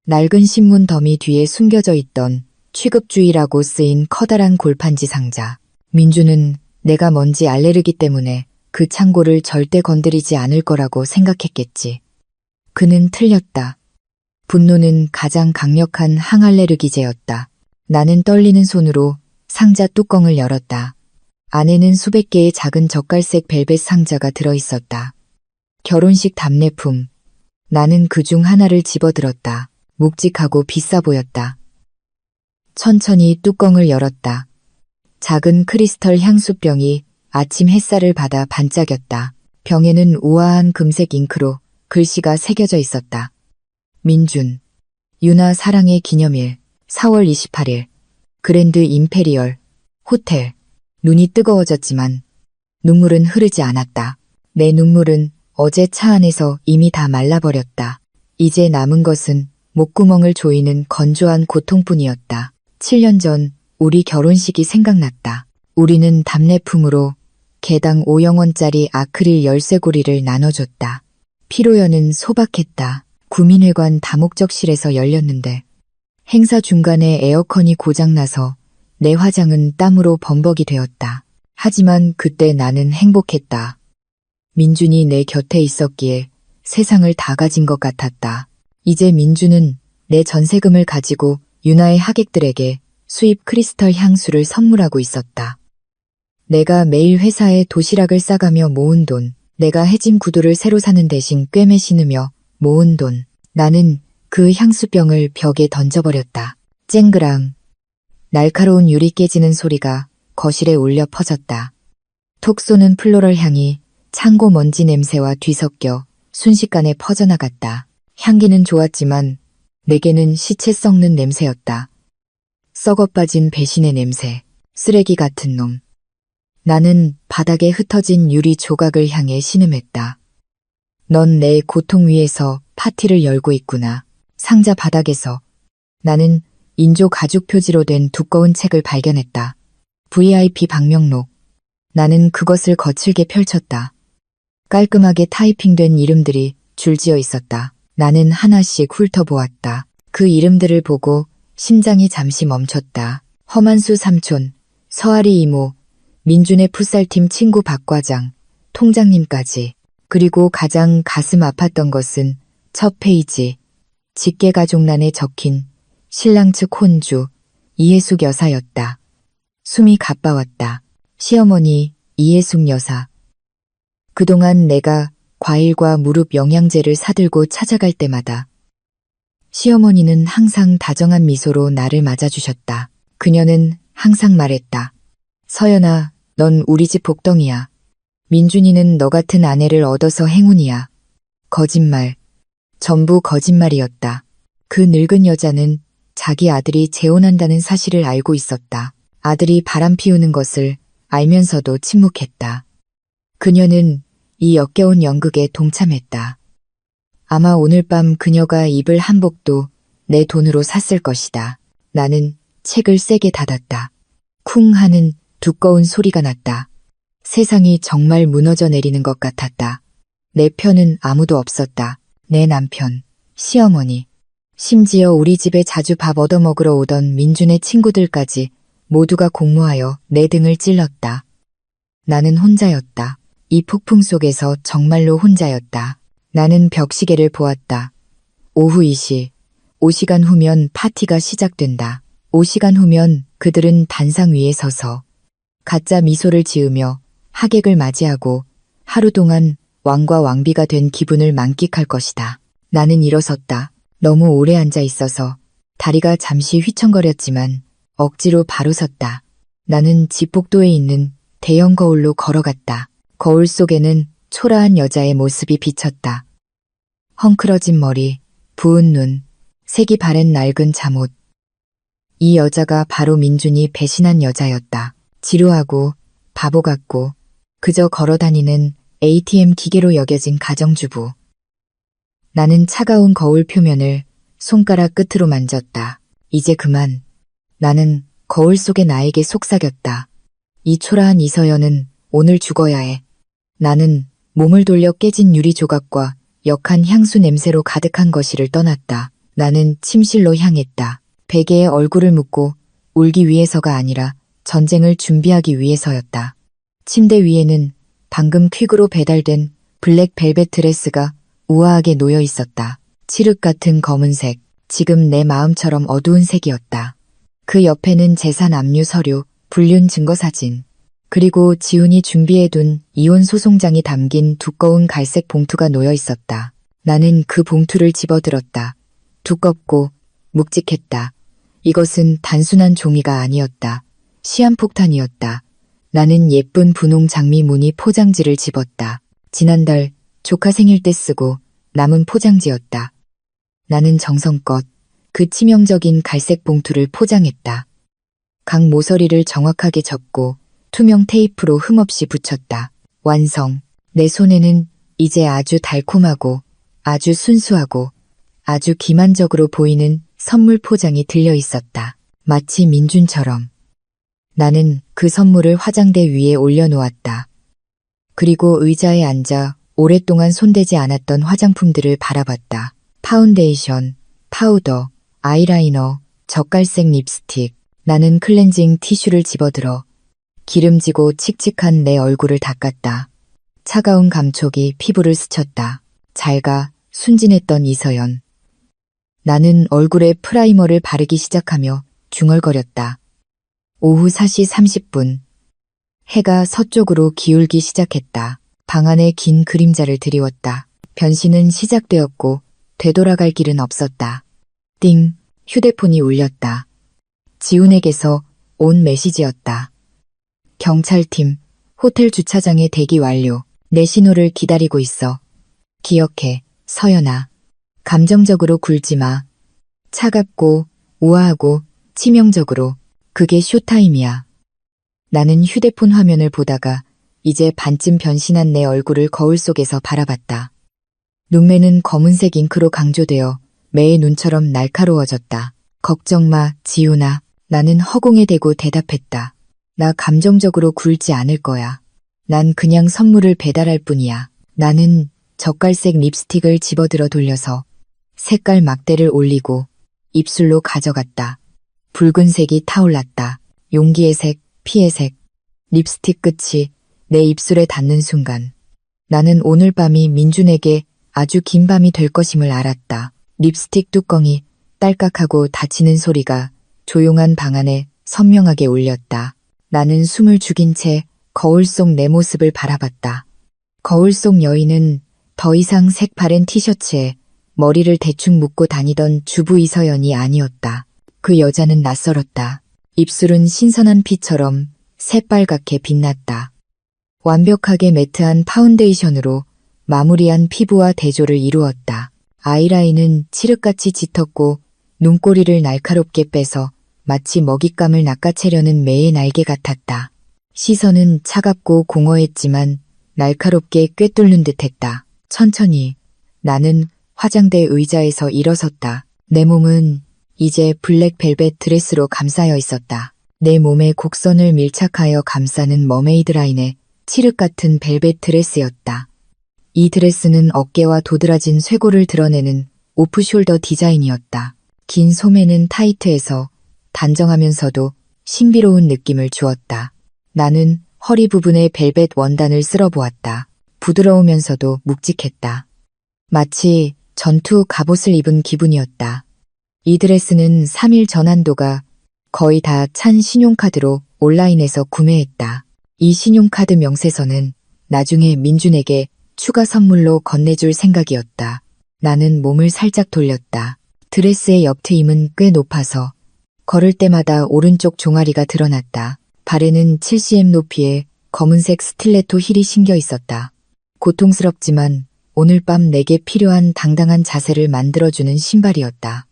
낡은 신문 더미 뒤에 숨겨져 있던 취급주의라고 쓰인 커다란 골판지 상자. 민주는 내가 먼지 알레르기 때문에 그 창고를 절대 건드리지 않을 거라고 생각했겠지. 그는 틀렸다. 분노는 가장 강력한 항알레르기제였다. 나는 떨리는 손으로 상자 뚜껑을 열었다. 안에는 수백 개의 작은 젓갈색 벨벳 상자가 들어있었다. 결혼식 답례품. 나는 그중 하나를 집어들었다. 묵직하고 비싸 보였다. 천천히 뚜껑을 열었다. 작은 크리스털 향수병이 아침 햇살을 받아 반짝였다. 병에는 우아한 금색 잉크로 글씨가 새겨져 있었다. 민준, 유나 사랑의 기념일, 4월 28일, 그랜드 임페리얼, 호텔. 눈이 뜨거워졌지만 눈물은 흐르지 않았다. 내 눈물은 어제 차 안에서 이미 다 말라버렸다. 이제 남은 것은 목구멍을 조이는 건조한 고통뿐이었다. 7년 전 우리 결혼식이 생각났다. 우리는 답례품으로 개당 5영원짜리 아크릴 열쇠고리를 나눠줬다. 피로연은 소박했다. 구민회관 다목적실에서 열렸는데 행사 중간에 에어컨이 고장나서 내 화장은 땀으로 범벅이 되었다. 하지만 그때 나는 행복했다. 민준이 내 곁에 있었기에 세상을 다 가진 것 같았다. 이제 민준은 내 전세금을 가지고 유나의 하객들에게 수입 크리스털 향수를 선물하고 있었다. 내가 매일 회사에 도시락을 싸가며 모은 돈, 내가 해진 구두를 새로 사는 대신 꿰매 신으며 모은 돈, 나는 그 향수병을 벽에 던져버렸다. 쨍그랑. 날카로운 유리 깨지는 소리가 거실에 울려 퍼졌다. 톡 쏘는 플로럴 향이 창고 먼지 냄새와 뒤섞여 순식간에 퍼져나갔다. 향기는 좋았지만 내게는 시체 썩는 냄새였다. 썩어 빠진 배신의 냄새, 쓰레기 같은 놈. 나는 바닥에 흩어진 유리 조각을 향해 신음했다. 넌 내 고통 위에서 파티를 열고 있구나. 상자 바닥에서 나는 인조 가죽 표지로 된 두꺼운 책을 발견했다. VIP 방명록. 나는 그것을 거칠게 펼쳤다. 깔끔하게 타이핑된 이름들이 줄지어 있었다. 나는 하나씩 훑어보았다. 그 이름들을 보고 심장이 잠시 멈췄다. 허만수 삼촌, 서아리 이모, 민준의 풋살팀 친구 박 과장, 통장님까지. 그리고 가장 가슴 아팠던 것은 첫 페이지, 직계가족란에 적힌 신랑 측 혼주, 이혜숙 여사였다. 숨이 가빠왔다. 시어머니, 이혜숙 여사. 그동안 내가 과일과 무릎 영양제를 사들고 찾아갈 때마다 시어머니는 항상 다정한 미소로 나를 맞아주셨다. 그녀는 항상 말했다. 서연아, 넌 우리 집 복덩이야. 민준이는 너 같은 아내를 얻어서 행운이야. 거짓말. 전부 거짓말이었다. 그 늙은 여자는 자기 아들이 재혼한다는 사실을 알고 있었다. 아들이 바람 피우는 것을 알면서도 침묵했다. 그녀는 이 역겨운 연극에 동참했다. 아마 오늘 밤 그녀가 입을 한복도 내 돈으로 샀을 것이다. 나는 책을 세게 닫았다. 쿵 하는 두꺼운 소리가 났다. 세상이 정말 무너져 내리는 것 같았다. 내 편은 아무도 없었다. 내 남편, 시어머니, 심지어 우리 집에 자주 밥 얻어먹으러 오던 민준의 친구들까지 모두가 공모하여 내 등을 찔렀다. 나는 혼자였다. 이 폭풍 속에서 정말로 혼자였다. 나는 벽시계를 보았다. 오후 2시. 5시간 후면 파티가 시작된다. 5시간 후면 그들은 단상 위에 서서 가짜 미소를 지으며 하객을 맞이하고 하루 동안 왕과 왕비가 된 기분을 만끽할 것이다. 나는 일어섰다. 너무 오래 앉아 있어서 다리가 잠시 휘청거렸지만 억지로 바로 섰다. 나는 집 복도에 있는 대형 거울로 걸어갔다. 거울 속에는 초라한 여자의 모습이 비쳤다. 헝클어진 머리, 부은 눈, 색이 바랜 낡은 잠옷. 이 여자가 바로 민준이 배신한 여자였다. 지루하고 바보 같고 그저 걸어다니는 ATM 기계로 여겨진 가정주부. 나는 차가운 거울 표면을 손가락 끝으로 만졌다. 이제 그만. 나는 거울 속의 나에게 속삭였다. 이 초라한 이서연은 오늘 죽어야 해. 나는 몸을 돌려 깨진 유리 조각과 역한 향수 냄새로 가득한 거실을 떠났다. 나는 침실로 향했다. 베개에 얼굴을 묻고 울기 위해서가 아니라 전쟁을 준비하기 위해서였다. 침대 위에는 방금 퀵으로 배달된 블랙 벨벳 드레스가 우아하게 놓여 있었다. 칠흑 같은 검은색, 지금 내 마음처럼 어두운 색이었다. 그 옆에는 재산 압류 서류, 불륜 증거사진, 그리고 지훈이 준비해둔 이혼 소송장이 담긴 두꺼운 갈색 봉투가 놓여 있었다. 나는 그 봉투를 집어들었다. 두껍고 묵직했다. 이것은 단순한 종이가 아니었다. 시한폭탄이었다. 나는 예쁜 분홍 장미 무늬 포장지를 집었다. 지난달 조카 생일 때 쓰고 남은 포장지였다. 나는 정성껏 그 치명적인 갈색 봉투를 포장했다. 각 모서리를 정확하게 접고 투명 테이프로 흠없이 붙였다. 완성. 내 손에는 이제 아주 달콤하고 아주 순수하고 아주 기만적으로 보이는 선물 포장이 들려 있었다. 마치 민준처럼. 나는 그 선물을 화장대 위에 올려놓았다. 그리고 의자에 앉아 오랫동안 손대지 않았던 화장품들을 바라봤다. 파운데이션, 파우더, 아이라이너, 젓갈색 립스틱. 나는 클렌징 티슈를 집어들어 기름지고 칙칙한 내 얼굴을 닦았다. 차가운 감촉이 피부를 스쳤다. 잘가, 순진했던 이서연. 나는 얼굴에 프라이머를 바르기 시작하며 중얼거렸다. 오후 4시 30분. 해가 서쪽으로 기울기 시작했다. 방 안에 긴 그림자를 드리웠다. 변신은 시작되었고 되돌아갈 길은 없었다. 띵, 휴대폰이 울렸다. 지훈에게서 온 메시지였다. 경찰팀, 호텔 주차장에 대기 완료. 내 신호를 기다리고 있어. 기억해, 서연아. 감정적으로 굴지 마. 차갑고, 우아하고, 치명적으로. 그게 쇼타임이야. 나는 휴대폰 화면을 보다가 이제 반쯤 변신한 내 얼굴을 거울 속에서 바라봤다. 눈매는 검은색 잉크로 강조되어 매의 눈처럼 날카로워졌다. 걱정 마, 지훈아. 나는 허공에 대고 대답했다. 나 감정적으로 굴지 않을 거야. 난 그냥 선물을 배달할 뿐이야. 나는 젓갈색 립스틱을 집어들어 돌려서 색깔 막대를 올리고 입술로 가져갔다. 붉은색이 타올랐다. 용기의 색, 피의 색. 립스틱 끝이 내 입술에 닿는 순간 나는 오늘 밤이 민준에게 아주 긴 밤이 될 것임을 알았다. 립스틱 뚜껑이 딸깍하고 닫히는 소리가 조용한 방 안에 선명하게 울렸다. 나는 숨을 죽인 채 거울 속 내 모습을 바라봤다. 거울 속 여인은 더 이상 색바랜 티셔츠에 머리를 대충 묶고 다니던 주부 이서연이 아니었다. 그 여자는 낯설었다. 입술은 신선한 피처럼 새빨갛게 빛났다. 완벽하게 매트한 파운데이션으로 마무리한 피부와 대조를 이루었다. 아이라인은 칠흑같이 짙었고 눈꼬리를 날카롭게 빼서 마치 먹잇감을 낚아채려는 매의 날개 같았다. 시선은 차갑고 공허했지만 날카롭게 꿰뚫는 듯했다. 천천히 나는 화장대 의자에서 일어섰다. 내 몸은 이제 블랙 벨벳 드레스로 감싸여 있었다. 내 몸의 곡선을 밀착하여 감싸는 머메이드 라인의 칠흑 같은 벨벳 드레스였다. 이 드레스는 어깨와 도드라진 쇄골을 드러내는 오프숄더 디자인이었다. 긴 소매는 타이트해서 단정하면서도 신비로운 느낌을 주었다. 나는 허리 부분에 벨벳 원단을 쓸어보았다. 부드러우면서도 묵직했다. 마치 전투 갑옷을 입은 기분이었다. 이 드레스는 3일 전한도가 거의 다 찬 신용카드로 온라인에서 구매했다. 이 신용카드 명세서는 나중에 민준에게 추가 선물로 건네줄 생각이었다. 나는 몸을 살짝 돌렸다. 드레스의 옆트임은 꽤 높아서 걸을 때마다 오른쪽 종아리가 드러났다. 발에는 7cm 높이의 검은색 스틸레토 힐이 신겨 있었다. 고통스럽지만 오늘 밤 내게 필요한 당당한 자세를 만들어주는 신발이었다.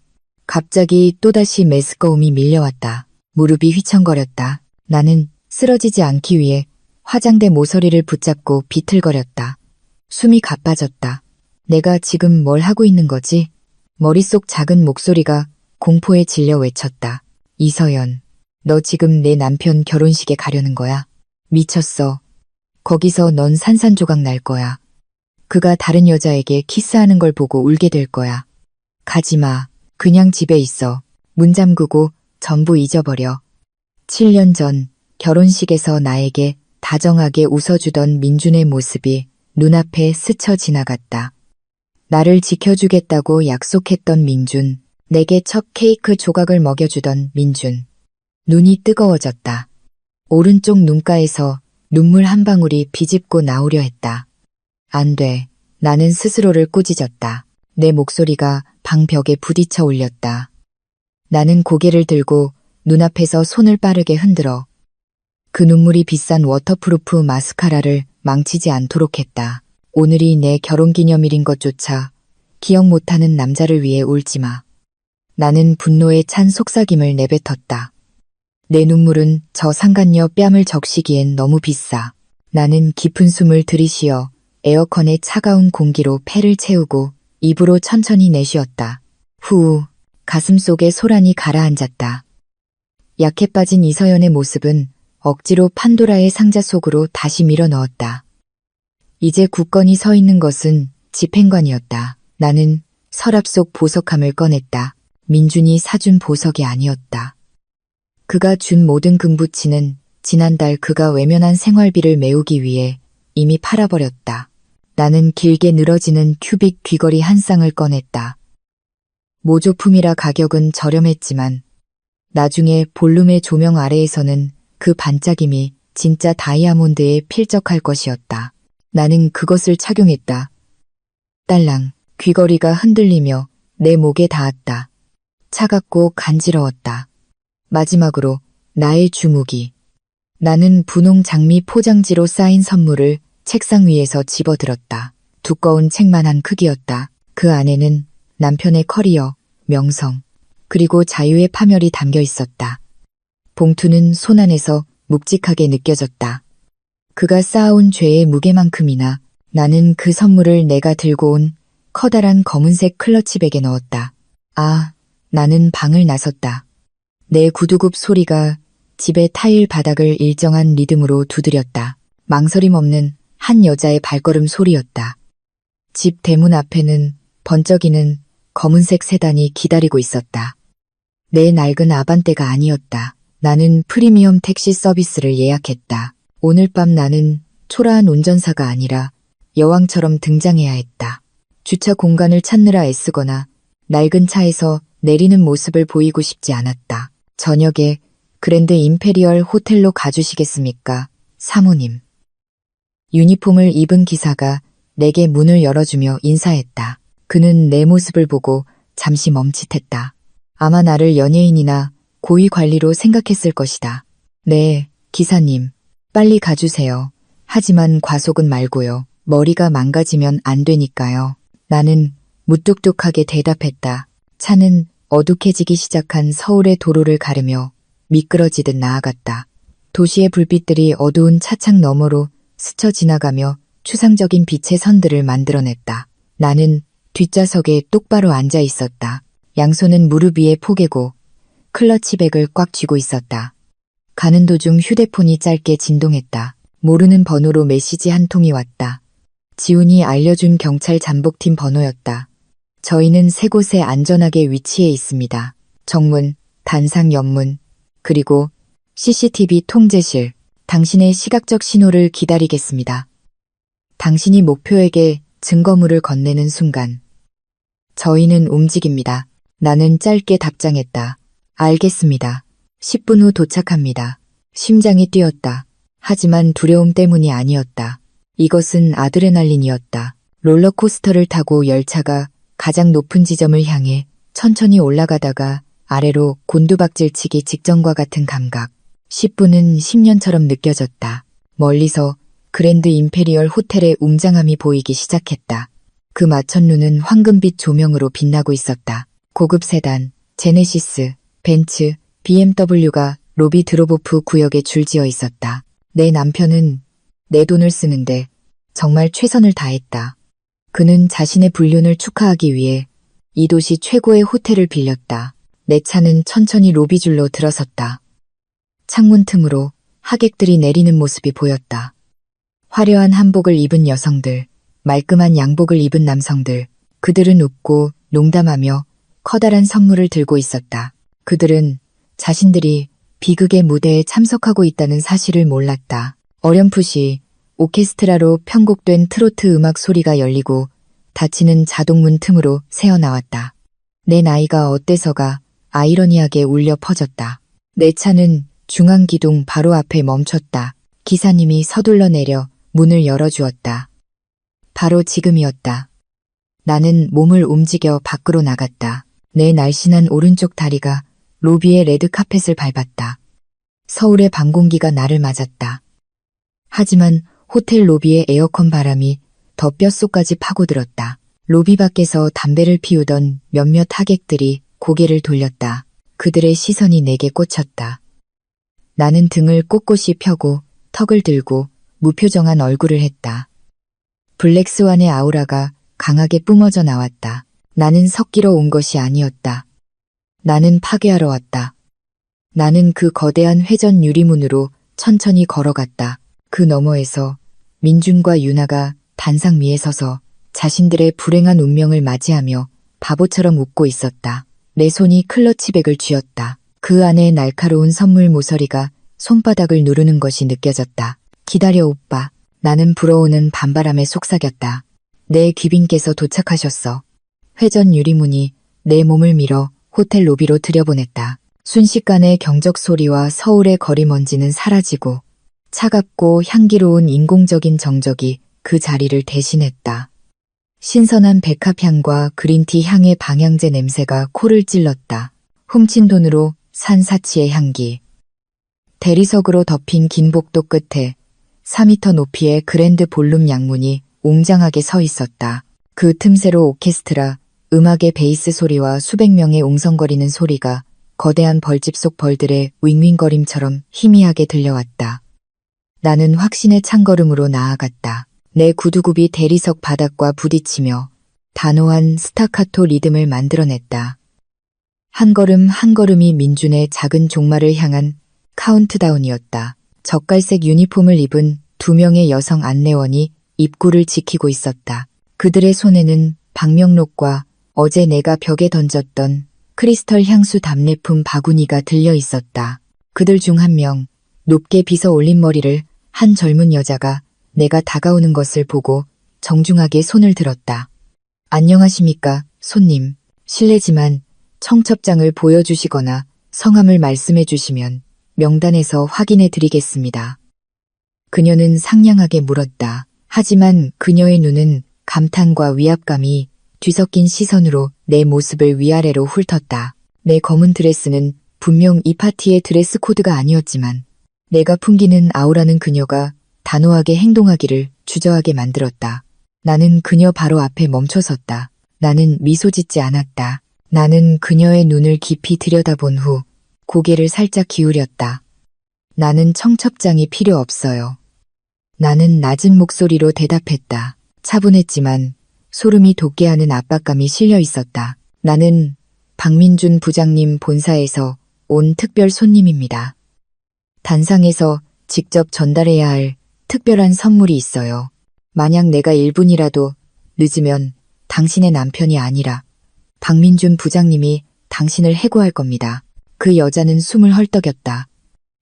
갑자기 또다시 메스꺼움이 밀려왔다. 무릎이 휘청거렸다. 나는 쓰러지지 않기 위해 화장대 모서리를 붙잡고 비틀거렸다. 숨이 가빠졌다. 내가 지금 뭘 하고 있는 거지? 머릿속 작은 목소리가 공포에 질려 외쳤다. 이서연, 너 지금 내 남편 결혼식에 가려는 거야? 미쳤어. 거기서 넌 산산조각 날 거야. 그가 다른 여자에게 키스하는 걸 보고 울게 될 거야. 가지마. 그냥 집에 있어. 문 잠그고 전부 잊어버려. 7년 전 결혼식에서 나에게 다정하게 웃어주던 민준의 모습이 눈앞에 스쳐 지나갔다. 나를 지켜주겠다고 약속했던 민준, 내게 첫 케이크 조각을 먹여주던 민준. 눈이 뜨거워졌다. 오른쪽 눈가에서 눈물 한 방울이 비집고 나오려 했다. 안 돼. 나는 스스로를 꾸짖었다. 내 목소리가 방벽에 부딪혀 울렸다. 나는 고개를 들고 눈앞에서 손을 빠르게 흔들어 그 눈물이 비싼 워터프루프 마스카라를 망치지 않도록 했다. 오늘이 내 결혼기념일인 것조차 기억 못하는 남자를 위해 울지 마. 나는 분노에 찬 속삭임을 내뱉었다. 내 눈물은 저 상간녀 뺨을 적시기엔 너무 비싸. 나는 깊은 숨을 들이쉬어 에어컨의 차가운 공기로 폐를 채우고 입으로 천천히 내쉬었다. 후, 가슴 속에 소란이 가라앉았다. 약해 빠진 이서연의 모습은 억지로 판도라의 상자 속으로 다시 밀어 넣었다. 이제 굳건히 서 있는 것은 집행관이었다. 나는 서랍 속 보석함을 꺼냈다. 민준이 사준 보석이 아니었다. 그가 준 모든 금부치는 지난달 그가 외면한 생활비를 메우기 위해 이미 팔아버렸다. 나는 길게 늘어지는 큐빅 귀걸이 한 쌍을 꺼냈다. 모조품이라 가격은 저렴했지만 나중에 볼룸의 조명 아래에서는 그 반짝임이 진짜 다이아몬드에 필적할 것이었다. 나는 그것을 착용했다. 딸랑, 귀걸이가 흔들리며 내 목에 닿았다. 차갑고 간지러웠다. 마지막으로 나의 주무기. 나는 분홍 장미 포장지로 쌓인 선물을 책상 위에서 집어들었다. 두꺼운 책만한 크기였다. 그 안에는 남편의 커리어, 명성, 그리고 자유의 파멸이 담겨 있었다. 봉투는 손 안에서 묵직하게 느껴졌다. 그가 쌓아온 죄의 무게만큼이나 나는 그 선물을 내가 들고 온 커다란 검은색 클러치백에 넣었다. 아, 나는 방을 나섰다. 내 구두굽 소리가 집의 타일 바닥을 일정한 리듬으로 두드렸다. 망설임 없는 한 여자의 발걸음 소리였다. 집 대문 앞에는 번쩍이는 검은색 세단이 기다리고 있었다. 내 낡은 아반떼가 아니었다. 나는 프리미엄 택시 서비스를 예약했다. 오늘 밤 나는 초라한 운전사가 아니라 여왕처럼 등장해야 했다. 주차 공간을 찾느라 애쓰거나 낡은 차에서 내리는 모습을 보이고 싶지 않았다. 저녁에 그랜드 임페리얼 호텔로 가주시겠습니까, 사모님? 유니폼을 입은 기사가 내게 문을 열어주며 인사했다. 그는 내 모습을 보고 잠시 멈칫했다. 아마 나를 연예인이나 고위 관리로 생각했을 것이다. 네, 기사님. 빨리 가주세요. 하지만 과속은 말고요. 머리가 망가지면 안 되니까요. 나는 무뚝뚝하게 대답했다. 차는 어둑해지기 시작한 서울의 도로를 가르며 미끄러지듯 나아갔다. 도시의 불빛들이 어두운 차창 너머로 스쳐 지나가며 추상적인 빛의 선들을 만들어냈다. 나는 뒷좌석에 똑바로 앉아 있었다. 양손은 무릎 위에 포개고 클러치백을 꽉 쥐고 있었다. 가는 도중 휴대폰이 짧게 진동했다. 모르는 번호로 메시지 한 통이 왔다. 지훈이 알려준 경찰 잠복팀 번호였다. 저희는 세 곳에 안전하게 위치해 있습니다. 정문, 단상 옆문, 그리고 CCTV 통제실. 당신의 시각적 신호를 기다리겠습니다. 당신이 목표에게 증거물을 건네는 순간 저희는 움직입니다. 나는 짧게 답장했다. 알겠습니다. 10분 후 도착합니다. 심장이 뛰었다. 하지만 두려움 때문이 아니었다. 이것은 아드레날린이었다. 롤러코스터를 타고 열차가 가장 높은 지점을 향해 천천히 올라가다가 아래로 곤두박질치기 직전과 같은 감각. 10분은 10년처럼 느껴졌다. 멀리서 그랜드 임페리얼 호텔의 웅장함이 보이기 시작했다. 그 마천루는 황금빛 조명으로 빛나고 있었다. 고급 세단, 제네시스, 벤츠, BMW가 로비 드로보프 구역에 줄지어 있었다. 내 남편은 내 돈을 쓰는데 정말 최선을 다했다. 그는 자신의 불륜을 축하하기 위해 이 도시 최고의 호텔을 빌렸다. 내 차는 천천히 로비줄로 들어섰다. 창문 틈으로 하객들이 내리는 모습이 보였다. 화려한 한복을 입은 여성들, 말끔한 양복을 입은 남성들, 그들은 웃고 농담하며 커다란 선물을 들고 있었다. 그들은 자신들이 비극의 무대에 참석하고 있다는 사실을 몰랐다. 어렴풋이 오케스트라로 편곡된 트로트 음악 소리가 열리고 닫히는 자동문 틈으로 새어나왔다. 내 나이가 어때서가 아이러니하게 울려 퍼졌다. 내 차는 중앙기둥 바로 앞에 멈췄다. 기사님이 서둘러 내려 문을 열어주었다. 바로 지금이었다. 나는 몸을 움직여 밖으로 나갔다. 내 날씬한 오른쪽 다리가 로비의 레드카펫을 밟았다. 서울의 밤 공기가 나를 맞았다. 하지만 호텔 로비의 에어컨 바람이 더 뼛속까지 파고들었다. 로비 밖에서 담배를 피우던 몇몇 하객들이 고개를 돌렸다. 그들의 시선이 내게 꽂혔다. 나는 등을 꼿꼿이 펴고 턱을 들고 무표정한 얼굴을 했다. 블랙스완의 아우라가 강하게 뿜어져 나왔다. 나는 섞이러 온 것이 아니었다. 나는 파괴하러 왔다. 나는 그 거대한 회전 유리문으로 천천히 걸어갔다. 그 너머에서 민준과 유나가 단상 위에 서서 자신들의 불행한 운명을 맞이하며 바보처럼 웃고 있었다. 내 손이 클러치백을 쥐었다. 그 안에 날카로운 선물 모서리가 손바닥을 누르는 것이 느껴졌다. 기다려 오빠. 나는 불어오는 밤바람에 속삭였다. 내 귀빈께서 도착하셨어. 회전 유리문이 내 몸을 밀어 호텔 로비로 들여보냈다. 순식간에 경적 소리와 서울의 거리 먼지는 사라지고 차갑고 향기로운 인공적인 정적이 그 자리를 대신했다. 신선한 백합향과 그린티 향의 방향제 냄새가 코를 찔렀다. 훔친 돈으로 산 사치의 향기. 대리석으로 덮인 긴 복도 끝에 4미터 높이의 그랜드 볼룸 양문이 웅장하게 서 있었다. 그 틈새로 오케스트라, 음악의 베이스 소리와 수백 명의 웅성거리는 소리가 거대한 벌집 속 벌들의 윙윙거림처럼 희미하게 들려왔다. 나는 확신의 찬걸음으로 나아갔다. 내 구두굽이 대리석 바닥과 부딪히며 단호한 스타카토 리듬을 만들어냈다. 한 걸음 한 걸음이 민준의 작은 종말을 향한 카운트다운이었다. 젓갈색 유니폼을 입은 2명의 여성 안내원이 입구를 지키고 있었다. 그들의 손에는 방명록과 어제 내가 벽에 던졌던 크리스털 향수 답례품 바구니가 들려 있었다. 그들 중 한 명, 높게 빗어 올린 머리를 한 젊은 여자가 내가 다가오는 것을 보고 정중하게 손을 들었다. 안녕하십니까, 손님. 실례지만 청첩장을 보여주시거나 성함을 말씀해 주시면 명단에서 확인해 드리겠습니다. 그녀는 상냥하게 물었다. 하지만 그녀의 눈은 감탄과 위압감이 뒤섞인 시선으로 내 모습을 위아래로 훑었다. 내 검은 드레스는 분명 이 파티의 드레스 코드가 아니었지만 내가 풍기는 아우라는 그녀가 단호하게 행동하기를 주저하게 만들었다. 나는 그녀 바로 앞에 멈춰섰다. 나는 미소 짓지 않았다. 나는 그녀의 눈을 깊이 들여다본 후 고개를 살짝 기울였다. 나는 청첩장이 필요 없어요. 나는 낮은 목소리로 대답했다. 차분했지만 소름이 돋게 하는 압박감이 실려 있었다. 나는 박민준 부장님 본사에서 온 특별 손님입니다. 단상에서 직접 전달해야 할 특별한 선물이 있어요. 만약 내가 1분이라도 늦으면 당신의 남편이 아니라 박민준 부장님이 당신을 해고할 겁니다. 그 여자는 숨을 헐떡였다.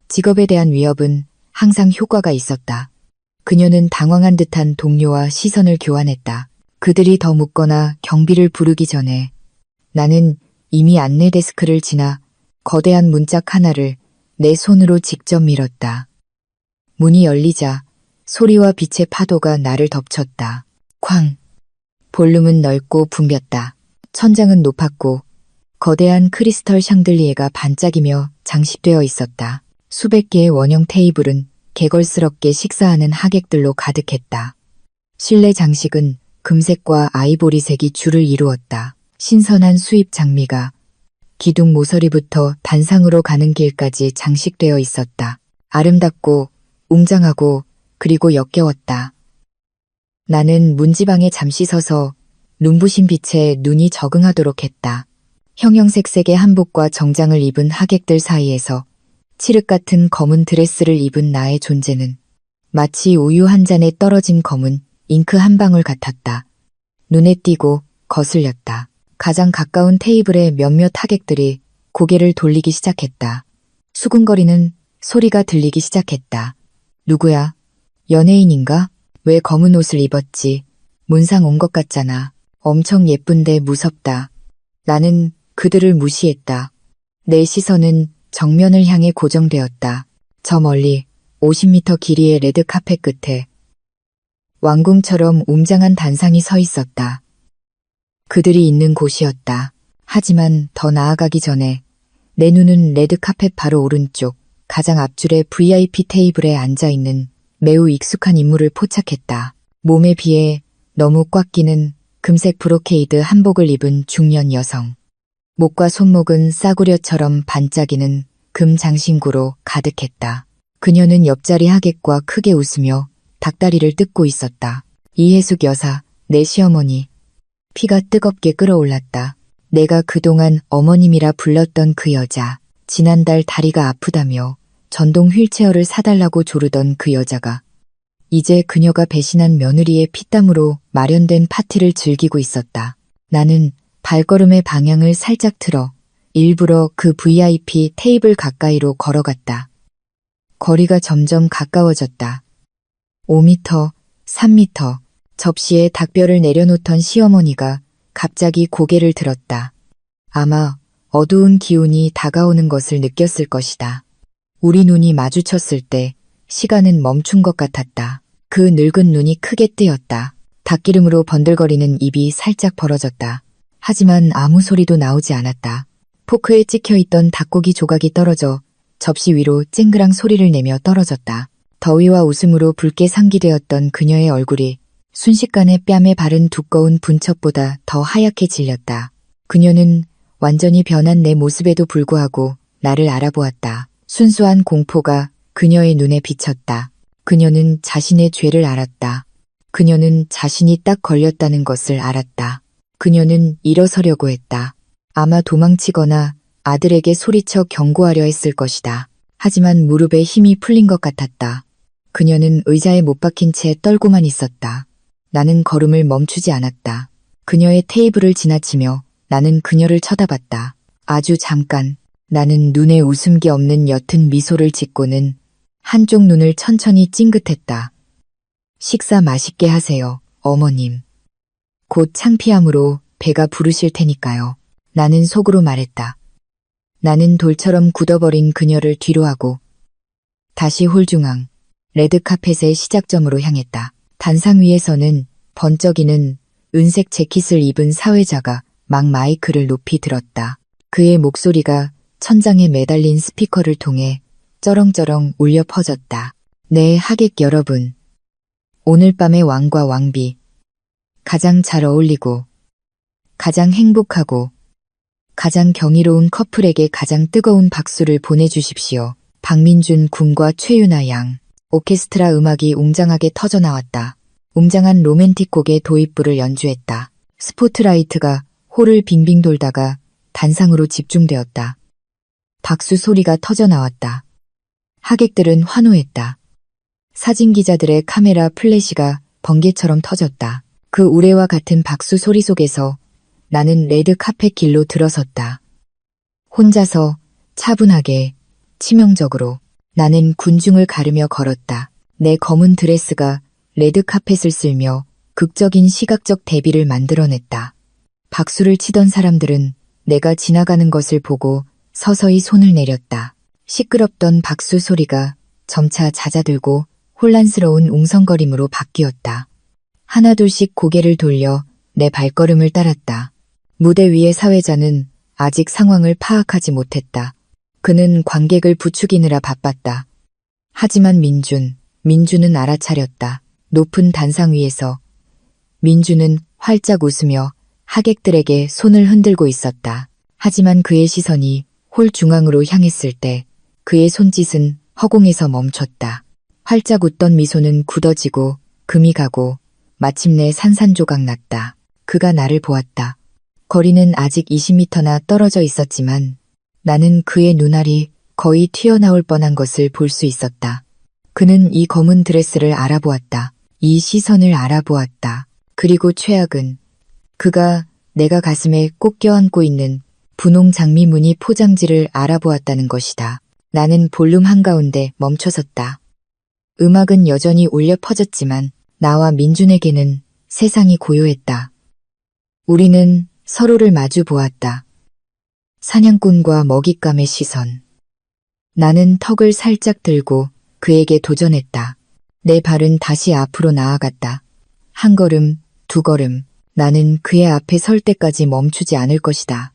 직업에 대한 위협은 항상 효과가 있었다. 그녀는 당황한 듯한 동료와 시선을 교환했다. 그들이 더 묻거나 경비를 부르기 전에 나는 이미 안내 데스크를 지나 거대한 문짝 하나를 내 손으로 직접 밀었다. 문이 열리자 소리와 빛의 파도가 나를 덮쳤다. 쾅! 볼륨은 넓고 붐볐다. 천장은 높았고 거대한 크리스털 샹들리에가 반짝이며 장식되어 있었다. 수백 개의 원형 테이블은 개걸스럽게 식사하는 하객들로 가득했다. 실내 장식은 금색과 아이보리색이 줄을 이루었다. 신선한 수입 장미가 기둥 모서리부터 단상으로 가는 길까지 장식되어 있었다. 아름답고 웅장하고 그리고 역겨웠다. 나는 문지방에 잠시 서서 눈부신 빛에 눈이 적응하도록 했다. 형형색색의 한복과 정장을 입은 하객들 사이에서 칠흑 같은 검은 드레스를 입은 나의 존재는 마치 우유 한 잔에 떨어진 검은 잉크 한 방울 같았다. 눈에 띄고 거슬렸다. 가장 가까운 테이블의 몇몇 하객들이 고개를 돌리기 시작했다. 수근거리는 소리가 들리기 시작했다. 누구야? 연예인인가? 왜 검은 옷을 입었지? 문상 온 것 같잖아. 엄청 예쁜데 무섭다. 나는 그들을 무시했다. 내 시선은 정면을 향해 고정되었다. 저 멀리 50m 길이의 레드 카펫 끝에 왕궁처럼 웅장한 단상이 서 있었다. 그들이 있는 곳이었다. 하지만 더 나아가기 전에 내 눈은 레드 카펫 바로 오른쪽 가장 앞줄의 VIP 테이블에 앉아있는 매우 익숙한 인물을 포착했다. 몸에 비해 너무 꽉 끼는 금색 브로케이드 한복을 입은 중년 여성. 목과 손목은 싸구려처럼 반짝이는 금 장신구로 가득했다. 그녀는 옆자리 하객과 크게 웃으며 닭다리를 뜯고 있었다. 이혜숙 여사, 내 시어머니. 피가 뜨겁게 끓어올랐다. 내가 그동안 어머님이라 불렀던 그 여자. 지난달 다리가 아프다며 전동 휠체어를 사달라고 조르던 그 여자가 이제 그녀가 배신한 며느리의 피땀으로 마련된 파티를 즐기고 있었다. 나는 발걸음의 방향을 살짝 틀어 일부러 그 VIP 테이블 가까이로 걸어갔다. 거리가 점점 가까워졌다. 5m, 3m, 접시에 닭뼈를 내려놓던 시어머니가 갑자기 고개를 들었다. 아마 어두운 기운이 다가오는 것을 느꼈을 것이다. 우리 눈이 마주쳤을 때 시간은 멈춘 것 같았다. 그 늙은 눈이 크게 뜨였다. 닭기름으로 번들거리는 입이 살짝 벌어졌다. 하지만 아무 소리도 나오지 않았다. 포크에 찍혀있던 닭고기 조각이 떨어져 접시 위로 쨍그랑 소리를 내며 떨어졌다. 더위와 웃음으로 붉게 상기되었던 그녀의 얼굴이 순식간에 뺨에 바른 두꺼운 분첩보다 더 하얗게 질렸다. 그녀는 완전히 변한 내 모습에도 불구하고 나를 알아보았다. 순수한 공포가 그녀의 눈에 비쳤다. 그녀는 자신의 죄를 알았다. 그녀는 자신이 딱 걸렸다는 것을 알았다. 그녀는 일어서려고 했다. 아마 도망치거나 아들에게 소리쳐 경고하려 했을 것이다. 하지만 무릎에 힘이 풀린 것 같았다. 그녀는 의자에 못 박힌 채 떨고만 있었다. 나는 걸음을 멈추지 않았다. 그녀의 테이블을 지나치며 나는 그녀를 쳐다봤다. 아주 잠깐. 나는 눈에 웃음기 없는 옅은 미소를 짓고는 한쪽 눈을 천천히 찡긋했다. 식사 맛있게 하세요, 어머님. 곧 창피함으로 배가 부르실 테니까요. 나는 속으로 말했다. 나는 돌처럼 굳어버린 그녀를 뒤로하고 다시 홀중앙 레드카펫의 시작점으로 향했다. 단상 위에서는 번쩍이는 은색 재킷을 입은 사회자가 막 마이크를 높이 들었다. 그의 목소리가 천장에 매달린 스피커를 통해 쩌렁쩌렁 울려 퍼졌다. 네, 하객 여러분. 오늘 밤의 왕과 왕비. 가장 잘 어울리고 가장 행복하고 가장 경이로운 커플에게 가장 뜨거운 박수를 보내주십시오. 박민준 군과 최유나 양. 오케스트라 음악이 웅장하게 터져나왔다. 웅장한 로맨틱 곡의 도입부를 연주했다. 스포트라이트가 홀을 빙빙 돌다가 단상으로 집중되었다. 박수 소리가 터져나왔다. 하객들은 환호했다. 사진기자들의 카메라 플래시가 번개처럼 터졌다. 그 우레와 같은 박수 소리 속에서 나는 레드 카펫 길로 들어섰다. 혼자서 차분하게 치명적으로 나는 군중을 가르며 걸었다. 내 검은 드레스가 레드 카펫을 쓸며 극적인 시각적 대비를 만들어냈다. 박수를 치던 사람들은 내가 지나가는 것을 보고 서서히 손을 내렸다. 시끄럽던 박수 소리가 점차 잦아들고 혼란스러운 웅성거림으로 바뀌었다. 하나둘씩 고개를 돌려 내 발걸음을 따랐다. 무대 위의 사회자는 아직 상황을 파악하지 못했다. 그는 관객을 부추기느라 바빴다. 하지만 민주는 알아차렸다. 높은 단상 위에서 민주는 활짝 웃으며 하객들에게 손을 흔들고 있었다. 하지만 그의 시선이 홀 중앙으로 향했을 때 그의 손짓은 허공에서 멈췄다. 활짝 웃던 미소는 굳어지고 금이 가고 마침내 산산조각 났다. 그가 나를 보았다. 거리는 아직 20m나 떨어져 있었지만 나는 그의 눈알이 거의 튀어나올 뻔한 것을 볼 수 있었다. 그는 이 검은 드레스를 알아보았다. 이 시선을 알아보았다. 그리고 최악은 그가 내가 가슴에 꼭 껴안고 있는 분홍 장미 무늬 포장지를 알아보았다는 것이다. 나는 볼륨 한가운데 멈춰섰다. 음악은 여전히 울려 퍼졌지만 나와 민준에게는 세상이 고요했다. 우리는 서로를 마주 보았다. 사냥꾼과 먹잇감의 시선. 나는 턱을 살짝 들고 그에게 도전했다. 내 발은 다시 앞으로 나아갔다. 한 걸음, 두 걸음. 나는 그의 앞에 설 때까지 멈추지 않을 것이다.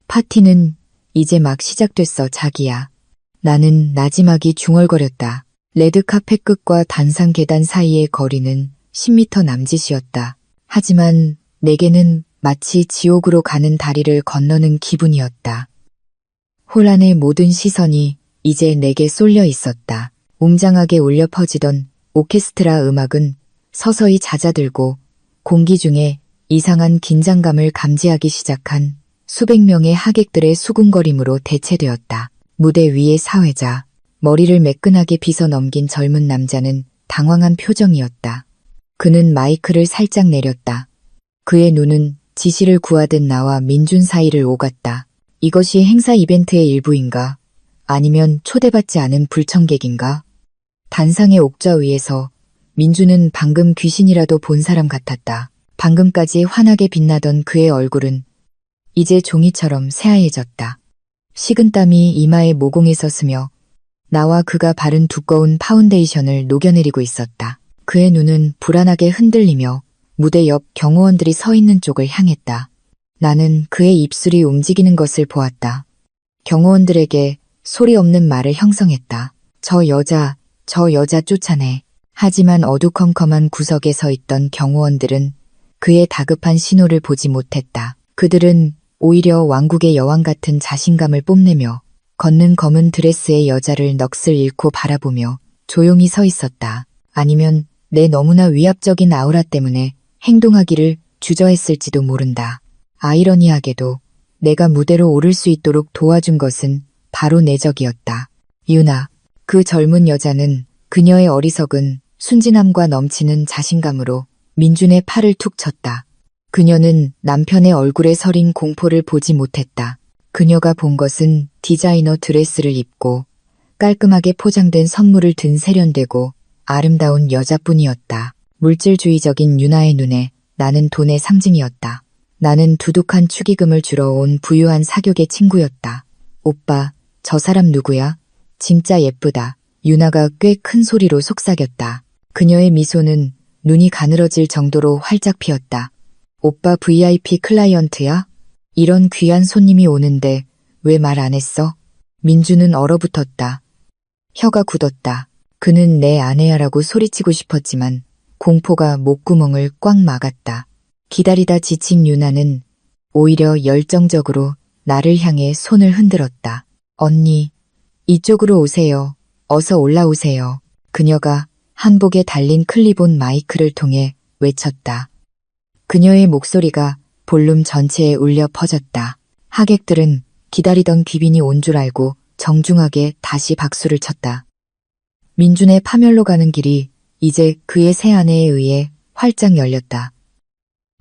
파티는 이제 막 시작됐어, 자기야. 나는 나지막이 중얼거렸다. 레드카펫 끝과 단상 계단 사이의 거리는 10m 남짓이었다. 하지만 내게는 마치 지옥으로 가는 다리를 건너는 기분이었다. 홀 안의 모든 시선이 이제 내게 쏠려 있었다. 웅장하게 울려 퍼지던 오케스트라 음악은 서서히 잦아들고 공기 중에 이상한 긴장감을 감지하기 시작한 수백 명의 하객들의 수군거림으로 대체되었다. 무대 위의 사회자, 머리를 매끈하게 빗어 넘긴 젊은 남자는 당황한 표정이었다. 그는 마이크를 살짝 내렸다. 그의 눈은 지시를 구하듯 나와 민준 사이를 오갔다. 이것이 행사 이벤트의 일부인가? 아니면 초대받지 않은 불청객인가? 단상의 옥좌 위에서 민준은 방금 귀신이라도 본 사람 같았다. 방금까지 환하게 빛나던 그의 얼굴은 이제 종이처럼 새하얘졌다. 식은땀이 이마에 모공에서 스며 나와 그가 바른 두꺼운 파운데이션을 녹여내리고 있었다. 그의 눈은 불안하게 흔들리며 무대 옆 경호원들이 서 있는 쪽을 향했다. 나는 그의 입술이 움직이는 것을 보았다. 경호원들에게 소리 없는 말을 형성했다. 저 여자 쫓아내. 하지만 어두컴컴한 구석에 서 있던 경호원들은 그의 다급한 신호를 보지 못했다. 그들은 오히려 왕국의 여왕 같은 자신감을 뽐내며 걷는 검은 드레스의 여자를 넋을 잃고 바라보며 조용히 서 있었다. 아니면 내 너무나 위압적인 아우라 때문에 행동하기를 주저했을지도 모른다. 아이러니하게도 내가 무대로 오를 수 있도록 도와준 것은 바로 내 적이었다. 유나. 그 젊은 여자는 그녀의 어리석은 순진함과 넘치는 자신감으로 민준의 팔을 툭 쳤다. 그녀는 남편의 얼굴에 서린 공포를 보지 못했다. 그녀가 본 것은 디자이너 드레스를 입고 깔끔하게 포장된 선물을 든 세련되고 아름다운 여자뿐이었다. 물질주의적인 유나의 눈에 나는 돈의 상징이었다. 나는 두둑한 축의금을 주러 온 부유한 사교계 친구였다. 오빠, 저 사람 누구야? 진짜 예쁘다. 유나가 꽤 큰 소리로 속삭였다. 그녀의 미소는 눈이 가늘어질 정도로 활짝 피었다. 오빠 VIP 클라이언트야? 이런 귀한 손님이 오는데 왜 말 안 했어? 민주는 얼어붙었다. 혀가 굳었다. 그는 내 아내야라고 소리치고 싶었지만 공포가 목구멍을 꽉 막았다. 기다리다 지친 유나는 오히려 열정적으로 나를 향해 손을 흔들었다. 언니, 이쪽으로 오세요. 어서 올라오세요. 그녀가 한복에 달린 클립온 마이크를 통해 외쳤다. 그녀의 목소리가 볼룸 전체에 울려 퍼졌다. 하객들은 기다리던 귀빈이 온 줄 알고 정중하게 다시 박수를 쳤다. 민준의 파멸로 가는 길이 이제 그의 새 아내에 의해 활짝 열렸다.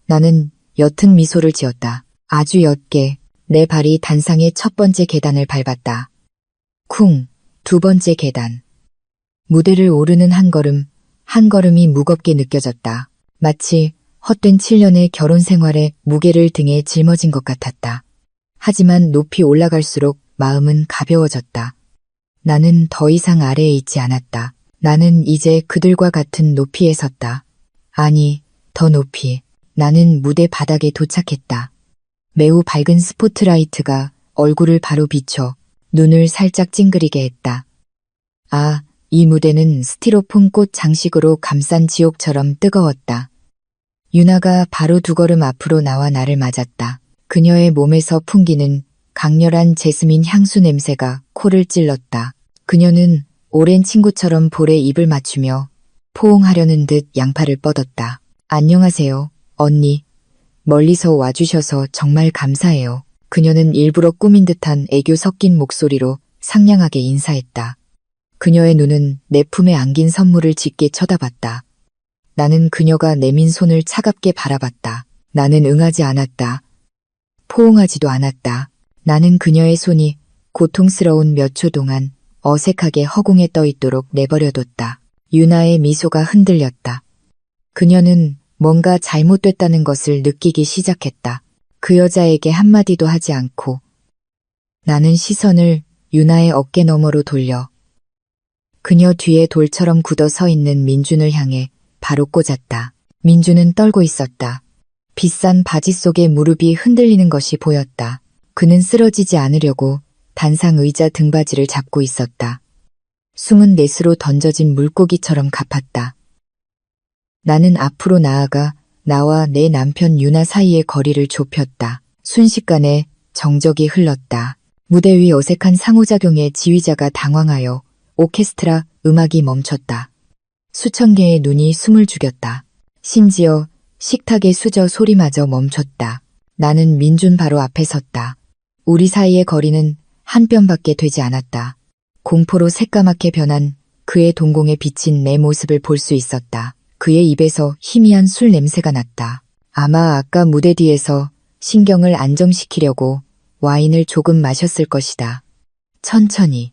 나는 옅은 미소를 지었다. 아주 옅게 내 발이 단상의 첫 번째 계단을 밟았다. 쿵, 두 번째 계단. 무대를 오르는 한 걸음이 무겁게 느껴졌다. 마치 헛된 7년의 결혼 생활에 무게를 등에 짊어진 것 같았다. 하지만 높이 올라갈수록 마음은 가벼워졌다. 나는 더 이상 아래에 있지 않았다. 나는 이제 그들과 같은 높이에 섰다. 아니, 더 높이. 나는 무대 바닥에 도착했다. 매우 밝은 스포트라이트가 얼굴을 바로 비춰 눈을 살짝 찡그리게 했다. 아, 이 무대는 스티로폼 꽃 장식으로 감싼 지옥처럼 뜨거웠다. 유나가 바로 두 걸음 앞으로 나와 나를 맞았다. 그녀의 몸에서 풍기는 강렬한 제스민 향수 냄새가 코를 찔렀다. 그녀는 오랜 친구처럼 볼에 입을 맞추며 포옹하려는 듯 양팔을 뻗었다. 안녕하세요, 언니. 멀리서 와주셔서 정말 감사해요. 그녀는 일부러 꾸민 듯한 애교 섞인 목소리로 상냥하게 인사했다. 그녀의 눈은 내 품에 안긴 선물을 짙게 쳐다봤다. 나는 그녀가 내민 손을 차갑게 바라봤다. 나는 응하지 않았다. 포옹하지도 않았다. 나는 그녀의 손이 고통스러운 몇 초 동안 어색하게 허공에 떠 있도록 내버려뒀다. 유나의 미소가 흔들렸다. 그녀는 뭔가 잘못됐다는 것을 느끼기 시작했다. 그 여자에게 한마디도 하지 않고 나는 시선을 유나의 어깨 너머로 돌려 그녀 뒤에 돌처럼 굳어 서 있는 민준을 향해 바로 꽂았다. 민준은 떨고 있었다. 비싼 바지 속에 무릎이 흔들리는 것이 보였다. 그는 쓰러지지 않으려고 단상 의자 등받이를 잡고 있었다. 숨은 넷으로 던져진 물고기처럼 가팠다. 나는 앞으로 나아가 나와 내 남편 유나 사이의 거리를 좁혔다. 순식간에 정적이 흘렀다. 무대 위 어색한 상호작용에 지휘자가 당황하여 오케스트라 음악이 멈췄다. 수천 개의 눈이 숨을 죽였다. 심지어 식탁의 수저 소리마저 멈췄다. 나는 민준 바로 앞에 섰다. 우리 사이의 거리는 한 뼘밖에 되지 않았다. 공포로 새까맣게 변한 그의 동공에 비친 내 모습을 볼 수 있었다. 그의 입에서 희미한 술 냄새가 났다. 아마 아까 무대 뒤에서 신경을 안정시키려고 와인을 조금 마셨을 것이다. 천천히.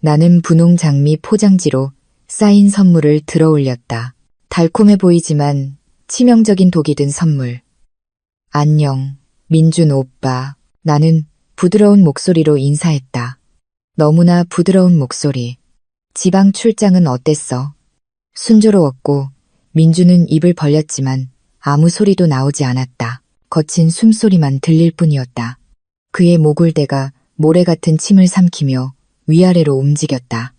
나는 분홍 장미 포장지로 쌓인 선물을 들어 올렸다. 달콤해 보이지만 치명적인 독이 든 선물. 안녕. 민준 오빠. 나는 부드러운 목소리로 인사했다. 너무나 부드러운 목소리. 지방 출장은 어땠어? 순조로웠고 민준은 입을 벌렸지만 아무 소리도 나오지 않았다. 거친 숨소리만 들릴 뿐이었다. 그의 모골대가 모래 같은 침을 삼키며 위아래로 움직였다.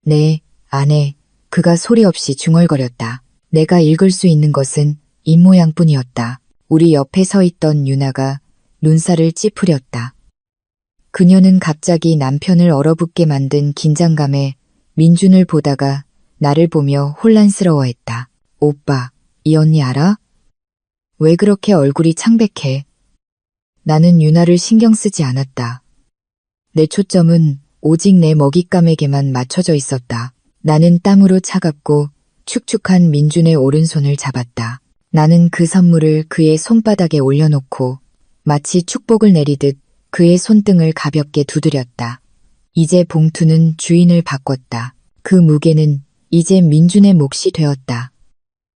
네, 안에 그가 소리 없이 중얼거렸다. 내가 읽을 수 있는 것은 입모양뿐이었다. 우리 옆에 서 있던 유나가 눈살을 찌푸렸다. 그녀는 갑자기 남편을 얼어붙게 만든 긴장감에 민준을 보다가 나를 보며 혼란스러워했다. 오빠, 이 언니 알아? 왜 그렇게 얼굴이 창백해? 나는 유나를 신경 쓰지 않았다. 내 초점은 오직 내 먹잇감에게만 맞춰져 있었다. 나는 땀으로 차갑고 축축한 민준의 오른손을 잡았다. 나는 그 선물을 그의 손바닥에 올려놓고 마치 축복을 내리듯 그의 손등을 가볍게 두드렸다. 이제 봉투는 주인을 바꿨다. 그 무게는 이제 민준의 몫이 되었다.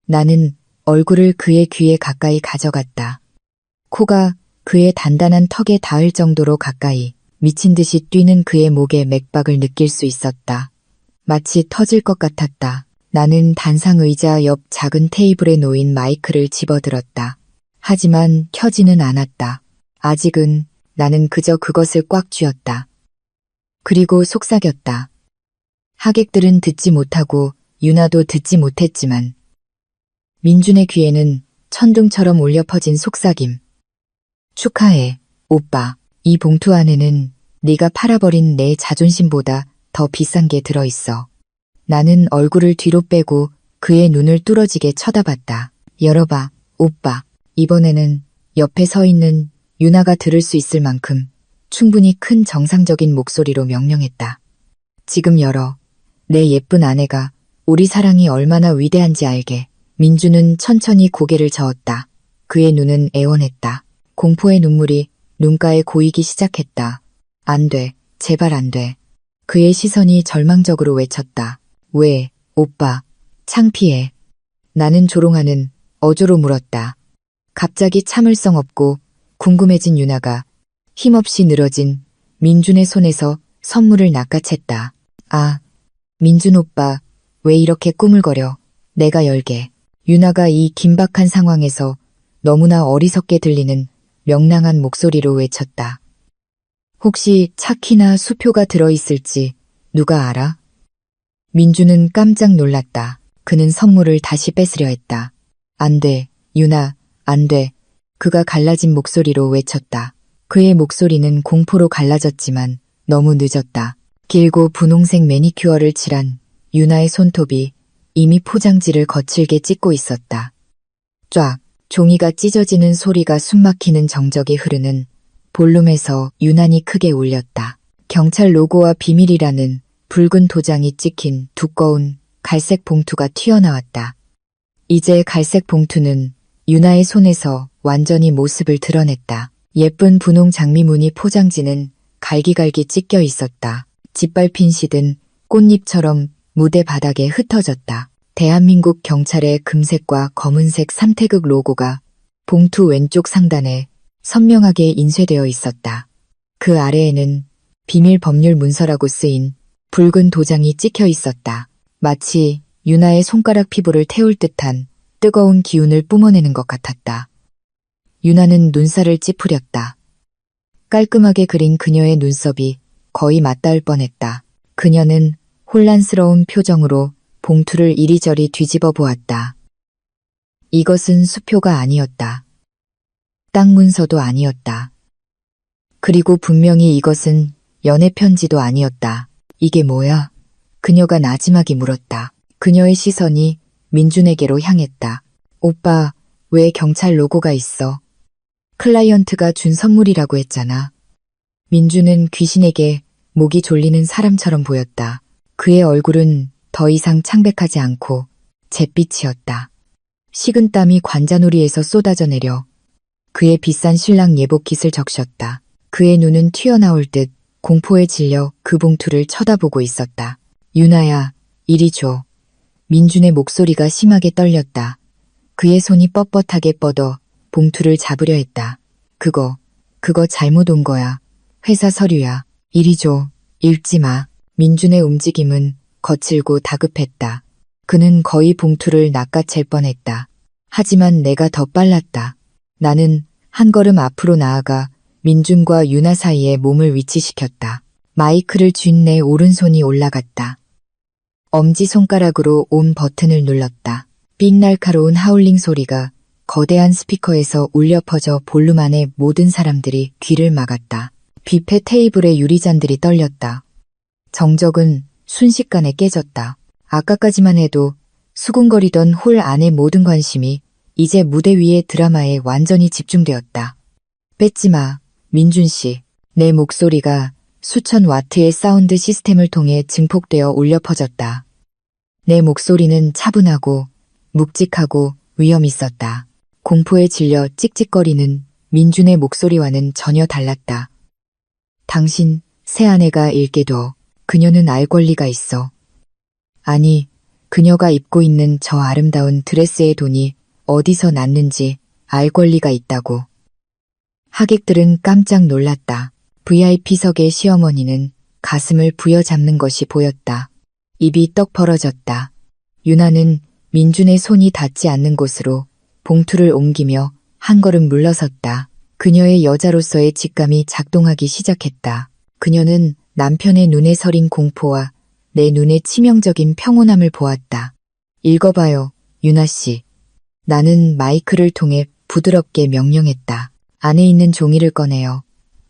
나는 얼굴을 그의 귀에 가까이 가져갔다. 코가 그의 단단한 턱에 닿을 정도로 가까이 미친 듯이 뛰는 그의 목의 맥박을 느낄 수 있었다. 마치 터질 것 같았다. 나는 단상 의자 옆 작은 테이블에 놓인 마이크를 집어들었다. 하지만 켜지는 않았다. 아직은 나는 그저 그것을 꽉 쥐었다. 그리고 속삭였다. 하객들은 듣지 못하고 유나도 듣지 못했지만 민준의 귀에는 천둥처럼 울려 퍼진 속삭임. 축하해, 오빠. 이 봉투 안에는 네가 팔아버린 내 자존심보다 더 비싼 게 들어있어. 나는 얼굴을 뒤로 빼고 그의 눈을 뚫어지게 쳐다봤다. 열어봐, 오빠. 이번에는 옆에 서 있는 유나가 들을 수 있을 만큼 충분히 큰 정상적인 목소리로 명령했다. 지금 열어. 내 예쁜 아내가 우리 사랑이 얼마나 위대한지 알게. 민준은 천천히 고개를 저었다. 그의 눈은 애원했다. 공포의 눈물이 눈가에 고이기 시작했다. 안 돼. 제발 안 돼. 그의 시선이 절망적으로 외쳤다. 왜, 오빠. 창피해. 나는 조롱하는 어조로 물었다. 갑자기 참을성 없고 궁금해진 유나가 힘없이 늘어진 민준의 손에서 선물을 낚아챘다. 아, 민준 오빠, 왜 이렇게 꾸물거려. 내가 열게. 유나가 이 긴박한 상황에서 너무나 어리석게 들리는 명랑한 목소리로 외쳤다. 혹시 차키나 수표가 들어있을지 누가 알아? 민준은 깜짝 놀랐다. 그는 선물을 다시 뺏으려 했다. 안 돼, 유나, 안 돼. 그가 갈라진 목소리로 외쳤다. 그의 목소리는 공포로 갈라졌지만 너무 늦었다. 길고 분홍색 매니큐어를 칠한 유나의 손톱이 이미 포장지를 거칠게 찢고 있었다. 쫙, 종이가 찢어지는 소리가 숨막히는 정적이 흐르는 볼룸에서 유난히 크게 울렸다. 경찰 로고와 비밀이라는 붉은 도장이 찍힌 두꺼운 갈색 봉투가 튀어나왔다. 이제 갈색 봉투는 유나의 손에서 완전히 모습을 드러냈다. 예쁜 분홍 장미무늬 포장지는 갈기갈기 찢겨 있었다. 짓밟힌 시든 꽃잎처럼 무대 바닥에 흩어졌다. 대한민국 경찰의 금색과 검은색 3태극 로고가 봉투 왼쪽 상단에 선명하게 인쇄되어 있었다. 그 아래에는 비밀 법률 문서라고 쓰인 붉은 도장이 찍혀 있었다. 마치 유나의 손가락 피부를 태울 듯한 뜨거운 기운을 뿜어내는 것 같았다. 유나는 눈살을 찌푸렸다. 깔끔하게 그린 그녀의 눈썹이 거의 맞닿을 뻔했다. 그녀는 혼란스러운 표정으로 봉투를 이리저리 뒤집어 보았다. 이것은 수표가 아니었다. 땅 문서도 아니었다. 그리고 분명히 이것은 연애 편지도 아니었다. 이게 뭐야? 그녀가 나지막이 물었다. 그녀의 시선이 민준에게로 향했다. 오빠, 왜 경찰 로고가 있어? 클라이언트가 준 선물이라고 했잖아. 민준은 귀신에게 목이 졸리는 사람처럼 보였다. 그의 얼굴은 더 이상 창백하지 않고 잿빛이었다. 식은땀이 관자놀이에서 쏟아져 내려 그의 비싼 신랑 예복깃을 적셨다. 그의 눈은 튀어나올 듯 공포에 질려 그 봉투를 쳐다보고 있었다. 유나야, 이리 줘. 민준의 목소리가 심하게 떨렸다. 그의 손이 뻣뻣하게 뻗어 봉투를 잡으려 했다. 그거 그거 잘못 온 거야. 회사 서류야. 이리 줘. 읽지 마. 민준의 움직임은 거칠고 다급했다. 그는 거의 봉투를 낚아챌 뻔했다. 하지만 내가 더 빨랐다. 나는 한 걸음 앞으로 나아가 민준과 유나 사이에 몸을 위치시켰다. 마이크를 쥔 내 오른손이 올라갔다. 엄지손가락으로 온 버튼을 눌렀다. 삑 날카로운 하울링 소리가 거대한 스피커에서 울려 퍼져 볼륨 안에 모든 사람들이 귀를 막았다. 뷔페 테이블의 유리잔들이 떨렸다. 정적은 순식간에 깨졌다. 아까까지만 해도 수군거리던 홀 안의 모든 관심이 이제 무대 위의 드라마에 완전히 집중되었다. 뺏지 마, 민준 씨. 내 목소리가 수천 와트의 사운드 시스템을 통해 증폭되어 울려 퍼졌다. 내 목소리는 차분하고 묵직하고 위험 있었다. 공포에 질려 찍찍거리는 민준의 목소리와는 전혀 달랐다. 당신 새 아내가 읽게도 그녀는 알 권리가 있어. 아니, 그녀가 입고 있는 저 아름다운 드레스의 돈이 어디서 났는지 알 권리가 있다고. 하객들은 깜짝 놀랐다. VIP석의 시어머니는 가슴을 부여잡는 것이 보였다. 입이 떡 벌어졌다. 유나는 민준의 손이 닿지 않는 곳으로 봉투를 옮기며 한 걸음 물러섰다. 그녀의 여자로서의 직감이 작동하기 시작했다. 그녀는 남편의 눈에 서린 공포와 내 눈에 치명적인 평온함을 보았다. 읽어봐요, 유나 씨. 나는 마이크를 통해 부드럽게 명령했다. 안에 있는 종이를 꺼내요.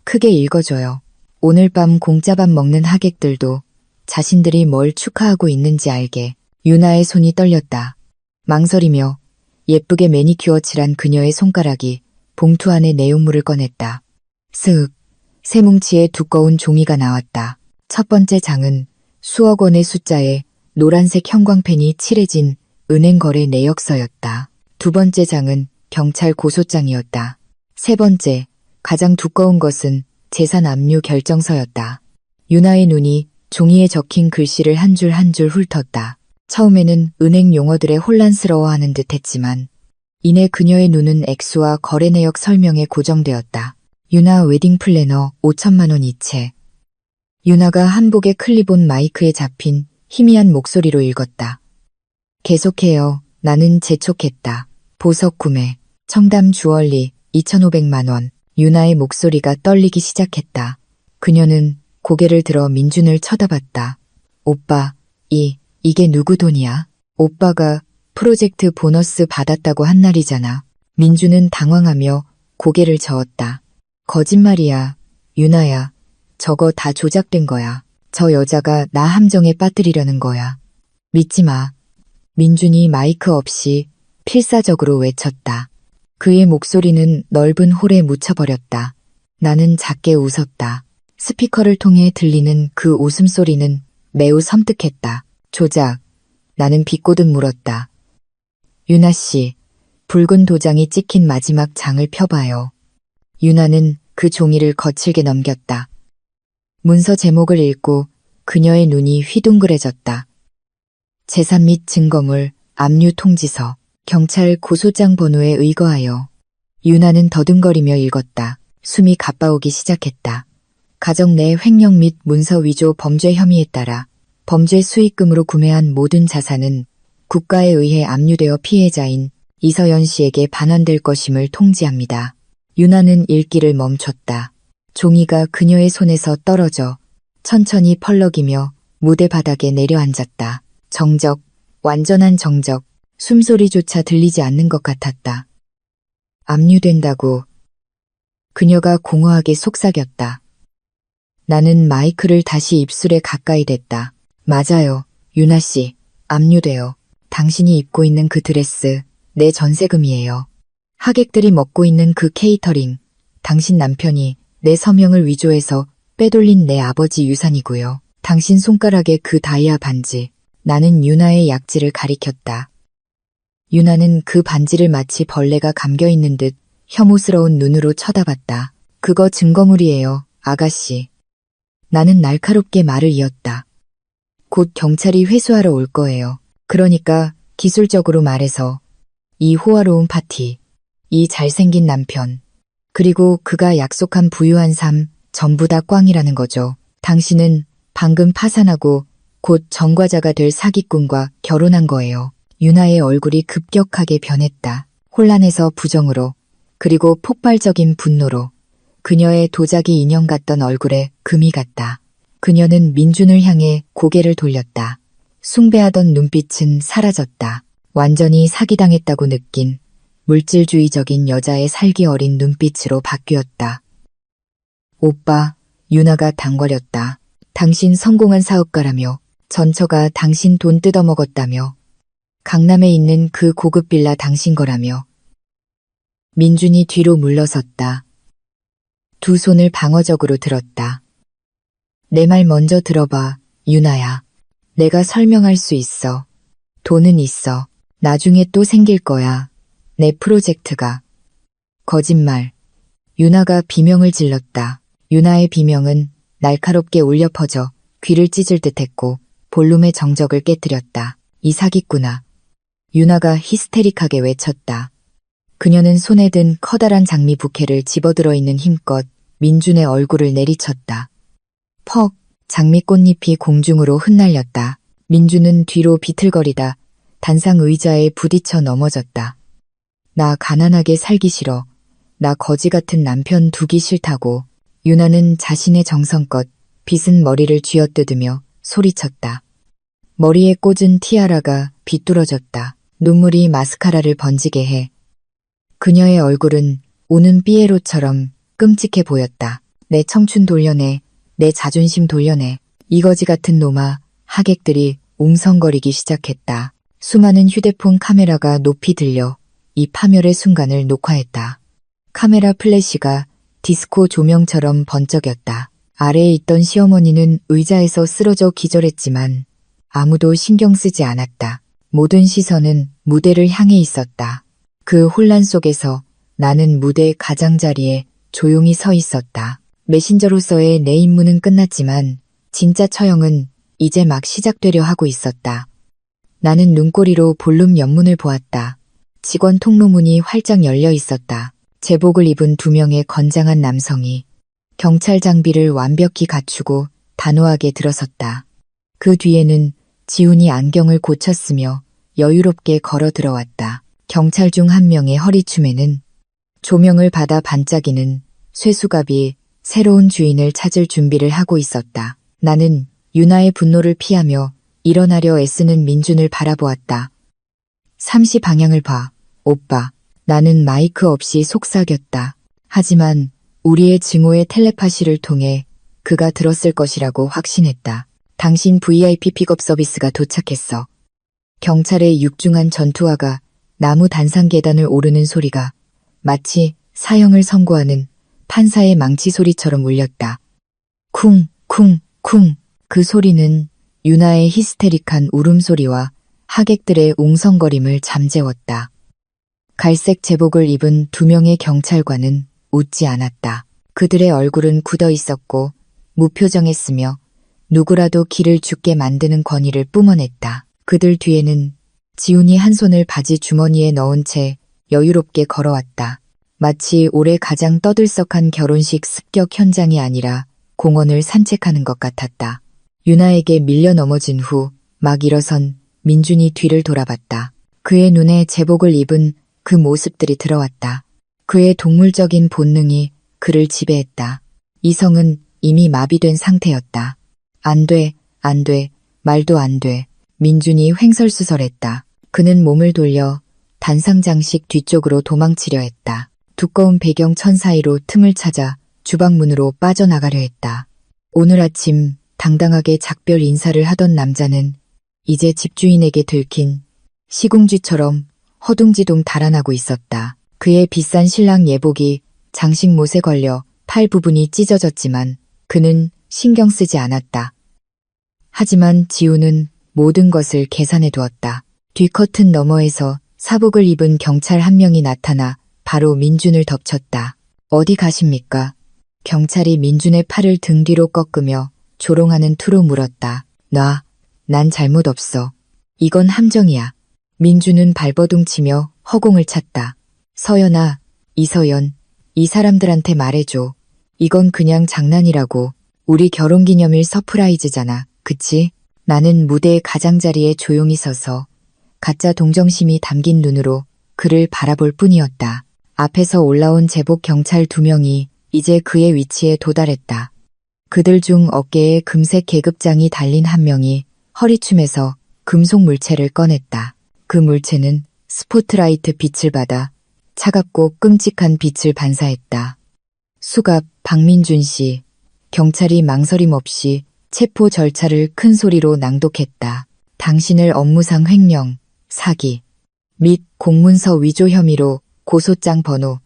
크게 읽어줘요. 오늘 밤 공짜밥 먹는 하객들도 자신들이 뭘 축하하고 있는지 알게. 유나의 손이 떨렸다. 망설이며 예쁘게 매니큐어 칠한 그녀의 손가락이 봉투 안에 내용물을 꺼냈다. 슥, 세 뭉치의 두꺼운 종이가 나왔다. 첫 번째 장은 수억 원의 숫자에 노란색 형광펜이 칠해진 은행거래 내역서였다. 두 번째 장은 경찰 고소장이었다. 세 번째, 가장 두꺼운 것은 재산 압류 결정서였다. 유나의 눈이 종이에 적힌 글씨를 한 줄 한 줄 훑었다. 처음에는 은행 용어들에 혼란스러워하는 듯 했지만 이내 그녀의 눈은 액수와 거래 내역 설명에 고정되었다. 유나 웨딩 플래너 5천만 원 이체. 유나가 한복의 클립온 마이크에 잡힌 희미한 목소리로 읽었다. 계속해요. 나는 재촉했다. 보석 구매, 청담 주얼리 2,500만 원. 유나의 목소리가 떨리기 시작했다. 그녀는 고개를 들어 민준을 쳐다봤다. 오빠, 이게 누구 돈이야? 오빠가 프로젝트 보너스 받았다고 한 날이잖아. 민준은 당황하며 고개를 저었다. 거짓말이야, 유나야. 저거 다 조작된 거야. 저 여자가 나 함정에 빠뜨리려는 거야. 믿지 마. 민준이 마이크 없이 필사적으로 외쳤다. 그의 목소리는 넓은 홀에 묻혀버렸다. 나는 작게 웃었다. 스피커를 통해 들리는 그 웃음소리는 매우 섬뜩했다. 조작. 나는 비꼬듯 물었다. 유나 씨, 붉은 도장이 찍힌 마지막 장을 펴봐요. 유나는 그 종이를 거칠게 넘겼다. 문서 제목을 읽고 그녀의 눈이 휘둥그레졌다. 재산 및 증거물, 압류 통지서, 경찰 고소장 번호에 의거하여. 유나는 더듬거리며 읽었다. 숨이 가빠오기 시작했다. 가정 내 횡령 및 문서 위조 범죄 혐의에 따라 범죄 수익금으로 구매한 모든 자산은 국가에 의해 압류되어 피해자인 이서연 씨에게 반환될 것임을 통지합니다. 유나는 읽기를 멈췄다. 종이가 그녀의 손에서 떨어져 천천히 펄럭이며 무대 바닥에 내려앉았다. 정적, 완전한 정적, 숨소리조차 들리지 않는 것 같았다. 압류된다고. 그녀가 공허하게 속삭였다. 나는 마이크를 다시 입술에 가까이 댔다. 맞아요, 유나 씨. 압류돼요. 당신이 입고 있는 그 드레스, 내 전세금이에요. 하객들이 먹고 있는 그 케이터링, 당신 남편이 내 서명을 위조해서 빼돌린 내 아버지 유산이고요. 당신 손가락의 그 다이아 반지, 나는 유나의 약지를 가리켰다. 유나는 그 반지를 마치 벌레가 감겨있는 듯 혐오스러운 눈으로 쳐다봤다. 그거 증거물이에요, 아가씨. 나는 날카롭게 말을 이었다. 곧 경찰이 회수하러 올 거예요. 그러니까 기술적으로 말해서 이 호화로운 파티, 이 잘생긴 남편, 그리고 그가 약속한 부유한 삶 전부 다 꽝이라는 거죠. 당신은 방금 파산하고 곧 전과자가 될 사기꾼과 결혼한 거예요. 유나의 얼굴이 급격하게 변했다. 혼란에서 부정으로, 그리고 폭발적인 분노로. 그녀의 도자기 인형 같던 얼굴에 금이 갔다. 그녀는 민준을 향해 고개를 돌렸다. 숭배하던 눈빛은 사라졌다. 완전히 사기당했다고 느낀 물질주의적인 여자의 살기 어린 눈빛으로 바뀌었다. 오빠, 유나가 당거렸다. 당신 성공한 사업가라며, 전처가 당신 돈 뜯어먹었다며, 강남에 있는 그 고급 빌라 당신 거라며. 민준이 뒤로 물러섰다. 두 손을 방어적으로 들었다. 내 말 먼저 들어봐, 유나야. 내가 설명할 수 있어. 돈은 있어. 나중에 또 생길 거야. 내 프로젝트가. 거짓말. 유나가 비명을 질렀다. 유나의 비명은 날카롭게 울려 퍼져 귀를 찢을 듯했고 볼륨의 정적을 깨뜨렸다. 이 사기꾼아. 유나가 히스테릭하게 외쳤다. 그녀는 손에 든 커다란 장미 부케를 집어들어 있는 힘껏 민준의 얼굴을 내리쳤다. 퍽! 장미 꽃잎이 공중으로 흩날렸다. 민준은 뒤로 비틀거리다 단상 의자에 부딪혀 넘어졌다. 나 가난하게 살기 싫어. 나 거지 같은 남편 두기 싫다고. 유나는 자신의 정성껏 빗은 머리를 쥐어뜯으며 소리쳤다. 머리에 꽂은 티아라가 비뚤어졌다. 눈물이 마스카라를 번지게 해. 그녀의 얼굴은 우는 삐에로처럼 끔찍해 보였다. 내 청춘 돌려내. 내 자존심 돌려내. 이거지 같은 놈아. 하객들이 웅성거리기 시작했다. 수많은 휴대폰 카메라가 높이 들려 이 파멸의 순간을 녹화했다. 카메라 플래시가 디스코 조명처럼 번쩍였다. 아래에 있던 시어머니는 의자에서 쓰러져 기절했지만 아무도 신경 쓰지 않았다. 모든 시선은 무대를 향해 있었다. 그 혼란 속에서 나는 무대 가장자리에 조용히 서 있었다. 메신저로서의 내 임무는 끝났지만 진짜 처형은 이제 막 시작되려 하고 있었다. 나는 눈꼬리로 볼륨 옆문을 보았다. 직원 통로문이 활짝 열려 있었다. 제복을 입은 두 명의 건장한 남성이 경찰 장비를 완벽히 갖추고 단호하게 들어섰다. 그 뒤에는 지훈이 안경을 고쳤으며 여유롭게 걸어 들어왔다. 경찰 중 한 명의 허리춤에는 조명을 받아 반짝이는 쇠수갑이 새로운 주인을 찾을 준비를 하고 있었다. 나는 유나의 분노를 피하며 일어나려 애쓰는 민준을 바라보았다. 3시 방향을 봐, 오빠. 나는 마이크 없이 속삭였다. 하지만 우리의 증오의 텔레파시를 통해 그가 들었을 것이라고 확신했다. 당신 VIP 픽업 서비스가 도착했어. 경찰의 육중한 전투화가 나무 단상 계단을 오르는 소리가 마치 사형을 선고하는 판사의 망치 소리처럼 울렸다. 쿵, 쿵, 쿵. 그 소리는 유나의 히스테릭한 울음소리와 하객들의 웅성거림을 잠재웠다. 갈색 제복을 입은 두 명의 경찰관은 웃지 않았다. 그들의 얼굴은 굳어 있었고 무표정했으며 누구라도 길을 죽게 만드는 권위를 뿜어냈다. 그들 뒤에는 지훈이 한 손을 바지 주머니에 넣은 채 여유롭게 걸어왔다. 마치 올해 가장 떠들썩한 결혼식 습격 현장이 아니라 공원을 산책하는 것 같았다. 유나에게 밀려 넘어진 후 막 일어선 민준이 뒤를 돌아봤다. 그의 눈에 제복을 입은 그 모습들이 들어왔다. 그의 동물적인 본능이 그를 지배했다. 이성은 이미 마비된 상태였다. 안 돼, 안 돼, 말도 안 돼. 민준이 횡설수설했다. 그는 몸을 돌려 단상장식 뒤쪽으로 도망치려 했다. 두꺼운 배경 천 사이로 틈을 찾아 주방문으로 빠져나가려 했다. 오늘 아침 당당하게 작별 인사를 하던 남자는 이제 집주인에게 들킨 시궁쥐처럼 허둥지둥 달아나고 있었다. 그의 비싼 신랑 예복이 장식못에 걸려 팔 부분이 찢어졌지만 그는 신경 쓰지 않았다. 하지만 지우는 모든 것을 계산해 두었다. 뒤커튼 너머에서 사복을 입은 경찰 한 명이 나타나 바로 민준을 덮쳤다. 어디 가십니까? 경찰이 민준의 팔을 등 뒤로 꺾으며 조롱하는 투로 물었다. 난 잘못 없어. 이건 함정이야. 민준은 발버둥치며 허공을 찼다. 서연아, 이서연, 이 사람들한테 말해줘. 이건 그냥 장난이라고. 우리 결혼기념일 서프라이즈잖아. 그치? 나는 무대의 가장자리에 조용히 서서 가짜 동정심이 담긴 눈으로 그를 바라볼 뿐이었다. 앞에서 올라온 제복 경찰 2명이 이제 그의 위치에 도달했다. 그들 중 어깨에 금색 계급장이 달린 한 명이 허리춤에서 금속 물체를 꺼냈다. 그 물체는 스포트라이트 빛을 받아 차갑고 끔찍한 빛을 반사했다. 수갑 박민준 씨. 경찰이 망설임 없이 체포 절차를 큰 소리로 낭독했다. 당신을 업무상 횡령, 사기 및 공문서 위조 혐의로 고소장 번호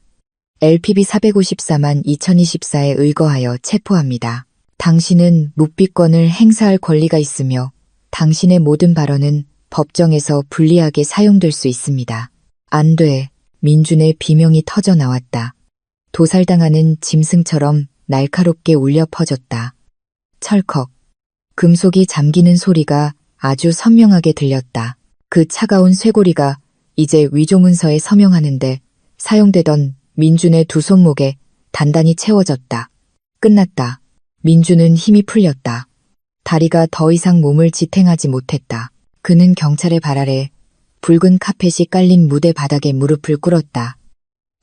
LPB 454만 2024에 의거하여 체포합니다. 당신은 묵비권을 행사할 권리가 있으며 당신의 모든 발언은 법정에서 불리하게 사용될 수 있습니다. 안 돼. 민준의 비명이 터져 나왔다. 도살당하는 짐승처럼 날카롭게 울려 퍼졌다. 철컥. 금속이 잠기는 소리가 아주 선명하게 들렸다. 그 차가운 쇠고리가 이제 위조문서에 서명하는데 사용되던 민준의 두 손목에 단단히 채워졌다. 끝났다. 민준은 힘이 풀렸다. 다리가 더 이상 몸을 지탱하지 못했다. 그는 경찰의 발 아래 붉은 카펫이 깔린 무대 바닥에 무릎을 꿇었다.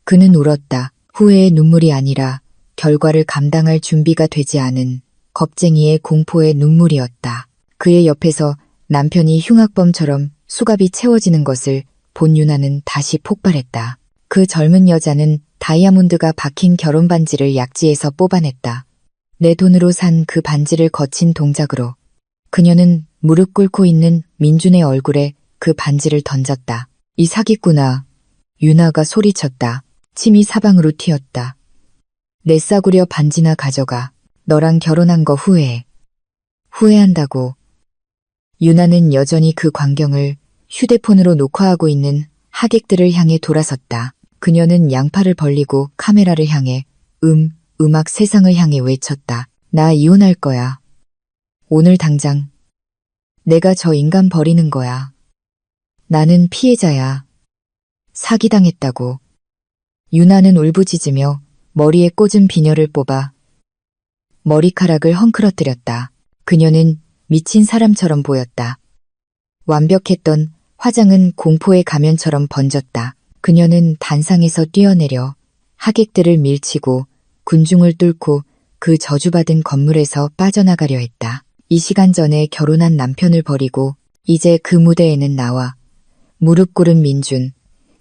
그는 울었다. 후회의 눈물이 아니라 결과를 감당할 준비가 되지 않은 겁쟁이의 공포의 눈물이었다. 그의 옆에서 남편이 흉악범처럼 수갑이 채워지는 것을 본 유나는 다시 폭발했다. 그 젊은 여자는 다이아몬드가 박힌 결혼 반지를 약지에서 뽑아냈다. 내 돈으로 산 그 반지를 거친 동작으로 그녀는 무릎 꿇고 있는 민준의 얼굴에 그 반지를 던졌다. 이 사기꾼아. 유나가 소리쳤다. 침이 사방으로 튀었다. 내 싸구려 반지나 가져가. 너랑 결혼한 거 후회해. 후회한다고. 유나는 여전히 그 광경을 휴대폰으로 녹화하고 있는 하객들을 향해 돌아섰다. 그녀는 양팔을 벌리고 카메라를 향해 음악 세상을 향해 외쳤다. 나 이혼할 거야. 오늘 당장. 내가 저 인간 버리는 거야. 나는 피해자야. 사기당했다고. 유나는 울부짖으며 머리에 꽂은 비녀를 뽑아 머리카락을 헝클어뜨렸다. 그녀는 미친 사람처럼 보였다. 완벽했던 화장은 공포의 가면처럼 번졌다. 그녀는 단상에서 뛰어내려 하객들을 밀치고 군중을 뚫고 그 저주받은 건물에서 빠져나가려 했다. 이 시간 전에 결혼한 남편을 버리고 이제 그 무대에는 나와 무릎 꿇은 민준,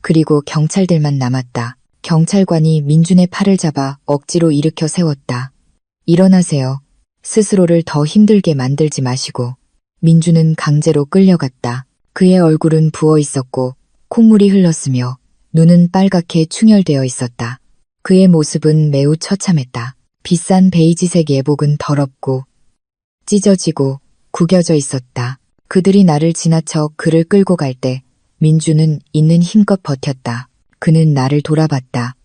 그리고 경찰들만 남았다. 경찰관이 민준의 팔을 잡아 억지로 일으켜 세웠다. 일어나세요. 스스로를 더 힘들게 만들지 마시고. 민준은 강제로 끌려갔다. 그의 얼굴은 부어 있었고 콧물이 흘렀으며 눈은 빨갛게 충혈되어 있었다. 그의 모습은 매우 처참했다. 비싼 베이지색 예복은 더럽고 찢어지고 구겨져 있었다. 그들이 나를 지나쳐 그를 끌고 갈 때 민준은 있는 힘껏 버텼다. 그는 나를 돌아봤다.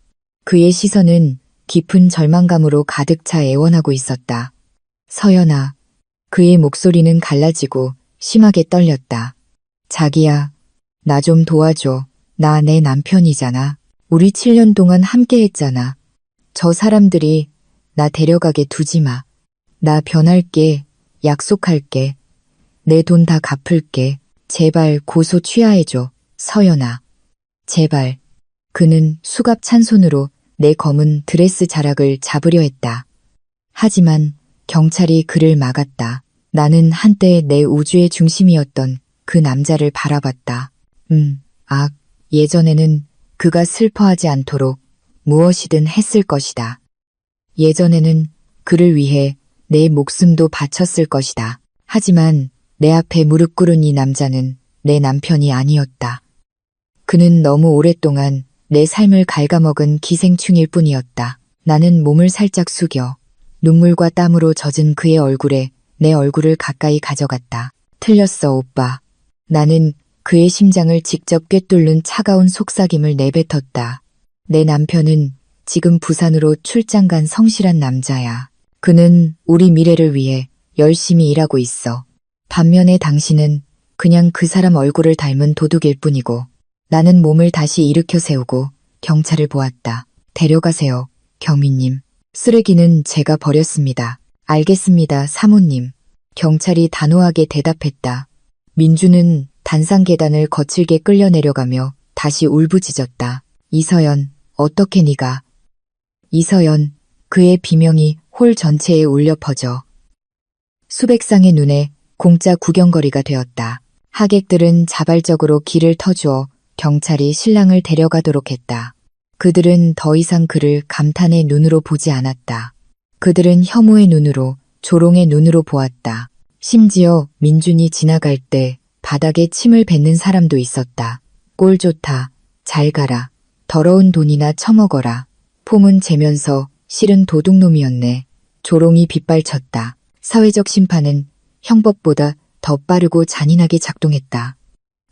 그의 시선은 깊은 절망감으로 가득 차 애원하고 있었다. 서연아. 그의 목소리는 갈라지고 심하게 떨렸다. 자기야, 나 좀 도와줘. 나 내 남편이잖아. 우리 7년 동안 함께 했잖아. 저 사람들이 나 데려가게 두지 마. 나 변할게. 약속할게. 내 돈 다 갚을게. 제발 고소 취하해줘. 서연아. 제발. 그는 수갑 찬 손으로 내 검은 드레스 자락을 잡으려 했다. 하지만 경찰이 그를 막았다. 나는 한때 내 우주의 중심이었던 그 남자를 바라봤다. 예전에는 그가 슬퍼하지 않도록 무엇이든 했을 것이다. 예전에는 그를 위해 내 목숨도 바쳤을 것이다. 하지만 내 앞에 무릎 꿇은 이 남자는 내 남편이 아니었다. 그는 너무 오랫동안 내 삶을 갉아먹은 기생충일 뿐이었다. 나는 몸을 살짝 숙여 눈물과 땀으로 젖은 그의 얼굴에 내 얼굴을 가까이 가져갔다. 틀렸어, 오빠. 나는 그의 심장을 직접 꿰뚫는 차가운 속삭임을 내뱉었다. 내 남편은 지금 부산으로 출장 간 성실한 남자야. 그는 우리 미래를 위해 열심히 일하고 있어. 반면에 당신은 그냥 그 사람 얼굴을 닮은 도둑일 뿐이고. 나는 몸을 다시 일으켜 세우고 경찰을 보았다. 데려가세요, 경위님. 쓰레기는 제가 버렸습니다. 알겠습니다, 사모님. 경찰이 단호하게 대답했다. 민주는 단상 계단을 거칠게 끌려 내려가며 다시 울부짖었다. 이서연, 어떻게 네가? 이서연, 그의 비명이 홀 전체에 울려 퍼져 수백 쌍의 눈에 공짜 구경거리가 되었다. 하객들은 자발적으로 길을 터주어 경찰이 신랑을 데려가도록 했다. 그들은 더 이상 그를 감탄의 눈으로 보지 않았다. 그들은 혐오의 눈으로, 조롱의 눈으로 보았다. 심지어 민준이 지나갈 때 바닥에 침을 뱉는 사람도 있었다. 꼴 좋다. 잘 가라. 더러운 돈이나 처먹어라. 폼은 재면서 실은 도둑놈이었네. 조롱이 빗발쳤다. 사회적 심판은 형법보다 더 빠르고 잔인하게 작동했다.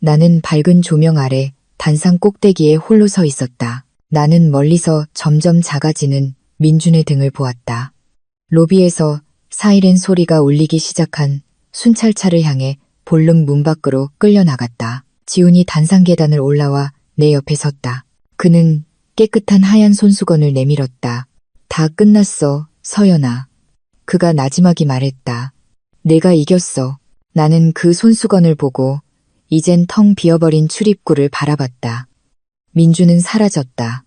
나는 밝은 조명 아래 단상 꼭대기에 홀로 서 있었다. 나는 멀리서 점점 작아지는 민준의 등을 보았다. 로비에서 사이렌 소리가 울리기 시작한 순찰차를 향해 볼룸 문 밖으로 끌려나갔다. 지훈이 단상 계단을 올라와 내 옆에 섰다. 그는 깨끗한 하얀 손수건을 내밀었다. 다 끝났어, 서연아. 그가 나지막이 말했다. 내가 이겼어. 나는 그 손수건을 보고 이젠 텅 비어버린 출입구를 바라봤다. 민주는 사라졌다.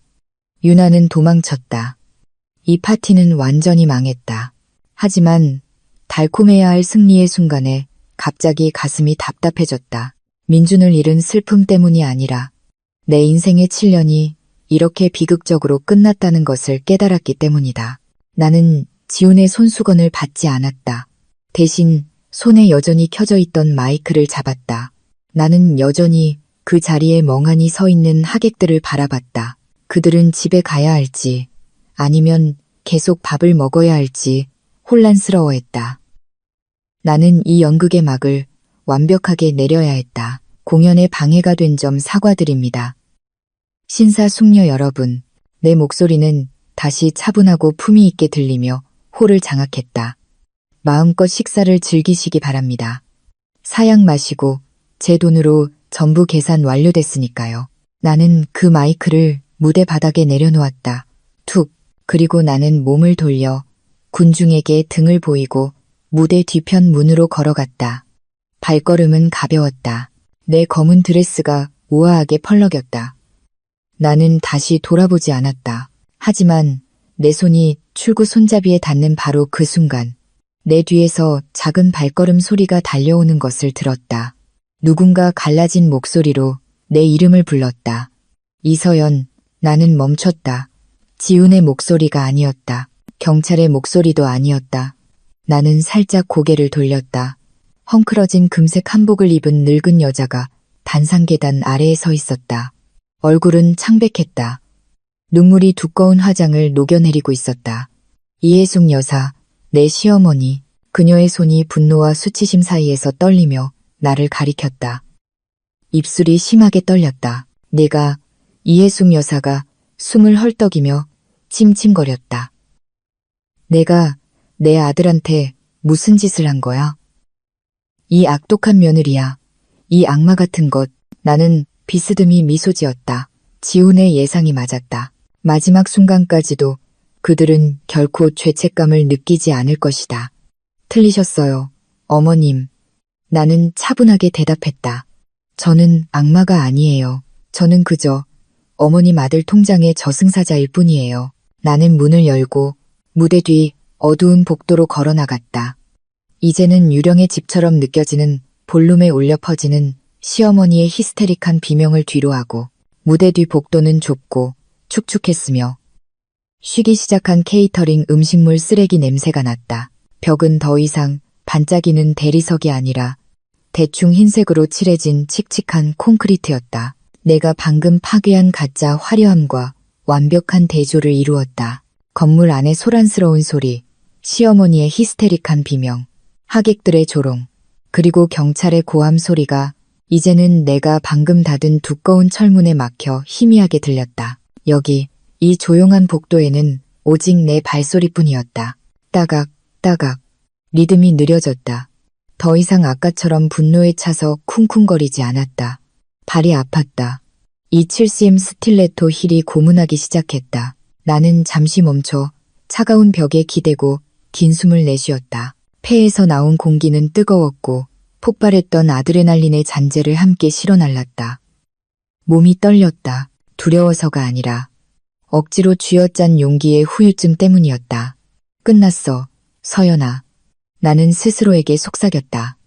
유나는 도망쳤다. 이 파티는 완전히 망했다. 하지만 달콤해야 할 승리의 순간에 갑자기 가슴이 답답해졌다. 민준을 잃은 슬픔 때문이 아니라 내 인생의 7년이 이렇게 비극적으로 끝났다는 것을 깨달았기 때문이다. 나는 지훈의 손수건을 받지 않았다. 대신 손에 여전히 켜져 있던 마이크를 잡았다. 나는 여전히 그 자리에 멍하니 서 있는 하객들을 바라봤다. 그들은 집에 가야 할지 아니면 계속 밥을 먹어야 할지 혼란스러워했다. 나는 이 연극의 막을 완벽하게 내려야 했다. 공연에 방해가 된 점 사과드립니다. 신사숙녀 여러분, 내 목소리는 다시 차분하고 품위 있게 들리며 홀을 장악했다. 마음껏 식사를 즐기시기 바랍니다. 사양 마시고 제 돈으로 전부 계산 완료됐으니까요. 나는 그 마이크를 무대 바닥에 내려놓았다. 툭. 그리고 나는 몸을 돌려 군중에게 등을 보이고 무대 뒤편 문으로 걸어갔다. 발걸음은 가벼웠다. 내 검은 드레스가 우아하게 펄럭였다. 나는 다시 돌아보지 않았다. 하지만 내 손이 출구 손잡이에 닿는 바로 그 순간 내 뒤에서 작은 발걸음 소리가 달려오는 것을 들었다. 누군가 갈라진 목소리로 내 이름을 불렀다. 이서연. 나는 멈췄다. 지훈의 목소리가 아니었다. 경찰의 목소리도 아니었다. 나는 살짝 고개를 돌렸다. 헝클어진 금색 한복을 입은 늙은 여자가 단상 계단 아래에 서 있었다. 얼굴은 창백했다. 눈물이 두꺼운 화장을 녹여내리고 있었다. 이혜숙 여사, 내 시어머니. 그녀의 손이 분노와 수치심 사이에서 떨리며 나를 가리켰다. 입술이 심하게 떨렸다. 내가 이혜숙 여사가 숨을 헐떡이며 찜찜거렸다. 내가 내 아들한테 무슨 짓을 한 거야? 이 악독한 며느리야. 이 악마 같은 것. 나는 비스듬히 미소 지었다. 지훈의 예상이 맞았다. 마지막 순간까지도 그들은 결코 죄책감을 느끼지 않을 것이다. 틀리셨어요, 어머님. 나는 차분하게 대답했다. 저는 악마가 아니에요. 저는 그저 어머님 아들 통장의 저승사자일 뿐이에요. 나는 문을 열고 무대 뒤 어두운 복도로 걸어나갔다. 이제는 유령의 집처럼 느껴지는 볼륨에 울려 퍼지는 시어머니의 히스테릭한 비명을 뒤로하고 무대 뒤 복도는 좁고 축축했으며 쉬기 시작한 케이터링 음식물 쓰레기 냄새가 났다. 벽은 더 이상 반짝이는 대리석이 아니라 대충 흰색으로 칠해진 칙칙한 콘크리트였다. 내가 방금 파괴한 가짜 화려함과 완벽한 대조를 이루었다. 건물 안의 소란스러운 소리, 시어머니의 히스테릭한 비명, 하객들의 조롱, 그리고 경찰의 고함 소리가 이제는 내가 방금 닫은 두꺼운 철문에 막혀 희미하게 들렸다. 여기, 이 조용한 복도에는 오직 내 발소리뿐이었다. 따각, 따각. 리듬이 느려졌다. 더 이상 아까처럼 분노에 차서 쿵쿵거리지 않았다. 발이 아팠다. 이 7cm 스틸레토 힐이 고문하기 시작했다. 나는 잠시 멈춰 차가운 벽에 기대고 긴 숨을 내쉬었다. 폐에서 나온 공기는 뜨거웠고 폭발했던 아드레날린의 잔재를 함께 실어날랐다. 몸이 떨렸다. 두려워서가 아니라 억지로 쥐어짠 용기의 후유증 때문이었다. 끝났어, 서연아. 나는 스스로에게 속삭였다.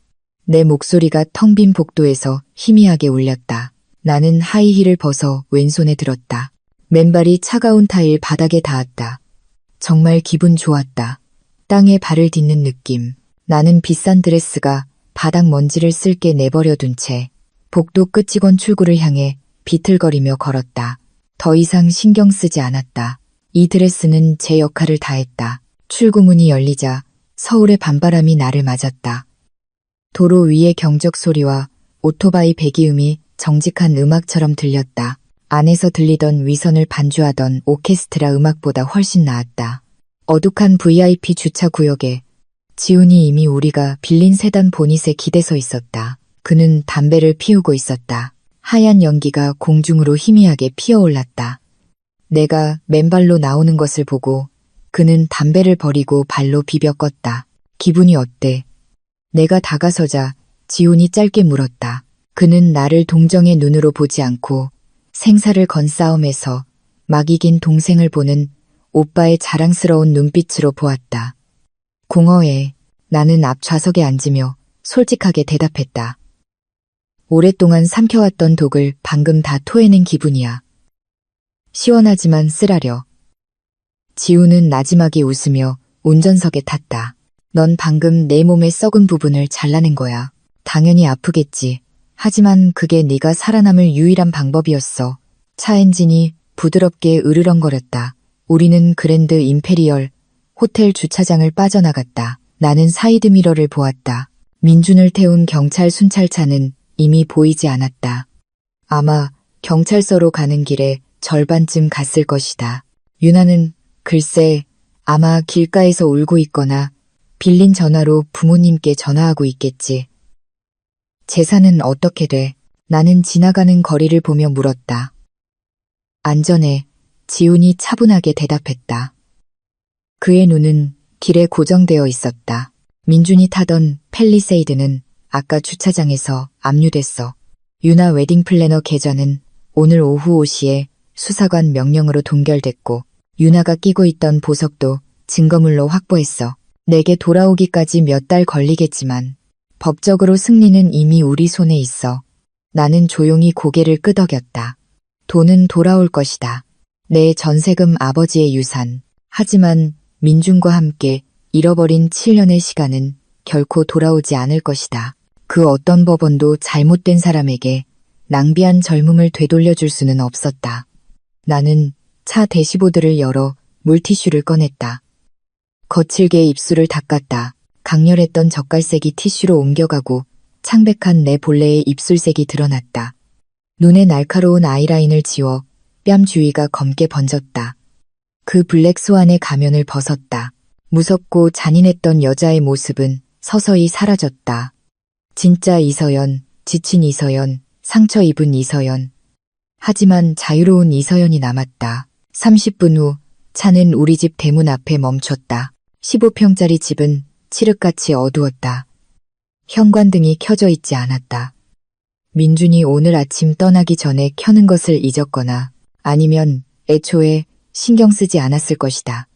내 목소리가 텅 빈 복도에서 희미하게 울렸다. 나는 하이힐을 벗어 왼손에 들었다. 맨발이 차가운 타일 바닥에 닿았다. 정말 기분 좋았다. 땅에 발을 딛는 느낌. 나는 비싼 드레스가 바닥 먼지를 쓸게 내버려 둔 채 복도 끝직원 출구를 향해 비틀거리며 걸었다. 더 이상 신경 쓰지 않았다. 이 드레스는 제 역할을 다했다. 출구문이 열리자 서울의 밤바람이 나를 맞았다. 도로 위의 경적 소리와 오토바이 배기음이 정직한 음악처럼 들렸다. 안에서 들리던 위선을 반주하던 오케스트라 음악보다 훨씬 나았다. 어둑한 VIP 주차 구역에 지훈이 이미 우리가 빌린 세단 보닛에 기대서 있었다. 그는 담배를 피우고 있었다. 하얀 연기가 공중으로 희미하게 피어올랐다. 내가 맨발로 나오는 것을 보고 그는 담배를 버리고 발로 비벼 껐다. 기분이 어때? 내가 다가서자 지훈이 짧게 물었다. 그는 나를 동정의 눈으로 보지 않고 생사를 건 싸움에서 막 이긴 동생을 보는 오빠의 자랑스러운 눈빛으로 보았다. 공허해. 나는 앞 좌석에 앉으며 솔직하게 대답했다. 오랫동안 삼켜왔던 독을 방금 다 토해낸 기분이야. 시원하지만 쓰라려. 지훈은 나지막이 웃으며 운전석에 탔다. 넌 방금 내 몸의 썩은 부분을 잘라낸 거야. 당연히 아프겠지. 하지만 그게 네가 살아남을 유일한 방법이었어. 차 엔진이 부드럽게 으르렁거렸다. 우리는 그랜드 임페리얼 호텔 주차장을 빠져나갔다. 나는 사이드미러를 보았다. 민준을 태운 경찰 순찰차는 이미 보이지 않았다. 아마 경찰서로 가는 길에 절반쯤 갔을 것이다. 유나는 글쎄 아마 길가에서 울고 있거나 빌린 전화로 부모님께 전화하고 있겠지. 재산은 어떻게 돼? 나는 지나가는 거리를 보며 물었다. 안전해. 지훈이 차분하게 대답했다. 그의 눈은 길에 고정되어 있었다. 민준이 타던 팰리세이드는 아까 주차장에서 압류됐어. 유나 웨딩 플래너 계좌는 오늘 오후 5시에 수사관 명령으로 동결됐고 유나가 끼고 있던 보석도 증거물로 확보했어. 내게 돌아오기까지 몇 달 걸리겠지만 법적으로 승리는 이미 우리 손에 있어. 나는 조용히 고개를 끄덕였다. 돈은 돌아올 것이다. 내 전세금 아버지의 유산. 하지만 민준과 함께 잃어버린 7년의 시간은 결코 돌아오지 않을 것이다. 그 어떤 법원도 잘못된 사람에게 낭비한 젊음을 되돌려줄 수는 없었다. 나는 차 대시보드를 열어 물티슈를 꺼냈다. 거칠게 입술을 닦았다. 강렬했던 젓갈색이 티슈로 옮겨가고 창백한 내 본래의 입술색이 드러났다. 눈에 날카로운 아이라인을 지워 뺨 주위가 검게 번졌다. 그 블랙 스완의 가면을 벗었다. 무섭고 잔인했던 여자의 모습은 서서히 사라졌다. 진짜 이서연, 지친 이서연, 상처 입은 이서연. 하지만 자유로운 이서연이 남았다. 30분 후 차는 우리 집 대문 앞에 멈췄다. 15평짜리 집은 칠흑같이 어두웠다. 현관등이 켜져 있지 않았다. 민준이 오늘 아침 떠나기 전에 켜는 것을 잊었거나 아니면 애초에 신경 쓰지 않았을 것이다.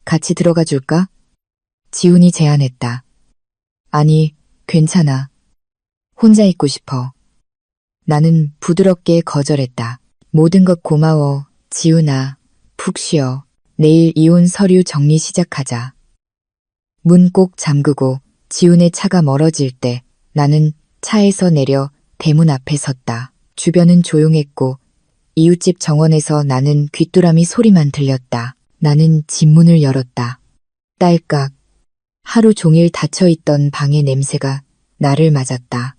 같이 들어가 줄까? 지훈이 제안했다. 아니, 괜찮아. 혼자 있고 싶어. 나는 부드럽게 거절했다. 모든 것 고마워, 지훈아. 푹 쉬어. 내일 이혼 서류 정리 시작하자. 문 꼭 잠그고 지훈의 차가 멀어질 때 나는 차에서 내려 대문 앞에 섰다. 주변은 조용했고 이웃집 정원에서 나는 귀뚜라미 소리만 들렸다. 나는 집 문을 열었다. 딸깍. 하루 종일 닫혀있던 방의 냄새가 나를 맞았다.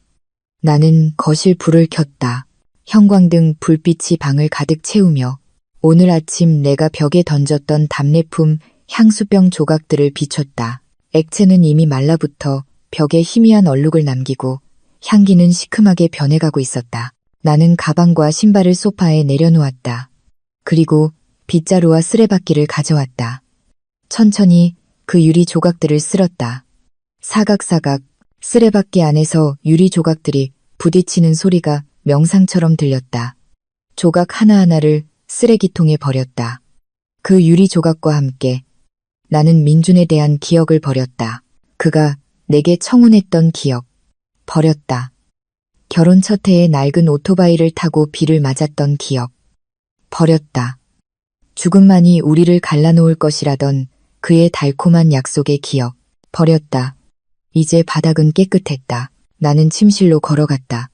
나는 거실 불을 켰다. 형광등 불빛이 방을 가득 채우며 오늘 아침 내가 벽에 던졌던 답례품 향수병 조각들을 비췄다. 액체는 이미 말라붙어 벽에 희미한 얼룩을 남기고 향기는 시큼하게 변해가고 있었다. 나는 가방과 신발을 소파에 내려놓았다. 그리고 빗자루와 쓰레받기를 가져왔다. 천천히 그 유리 조각들을 쓸었다. 사각사각 쓰레받기 안에서 유리 조각들이 부딪히는 소리가 명상처럼 들렸다. 조각 하나하나를 쓰레기통에 버렸다. 그 유리 조각과 함께 나는 민준에 대한 기억을 버렸다. 그가 내게 청혼했던 기억. 버렸다. 결혼 첫 해에 낡은 오토바이를 타고 비를 맞았던 기억. 버렸다. 죽음만이 우리를 갈라놓을 것이라던 그의 달콤한 약속의 기억. 버렸다. 이제 바닥은 깨끗했다. 나는 침실로 걸어갔다.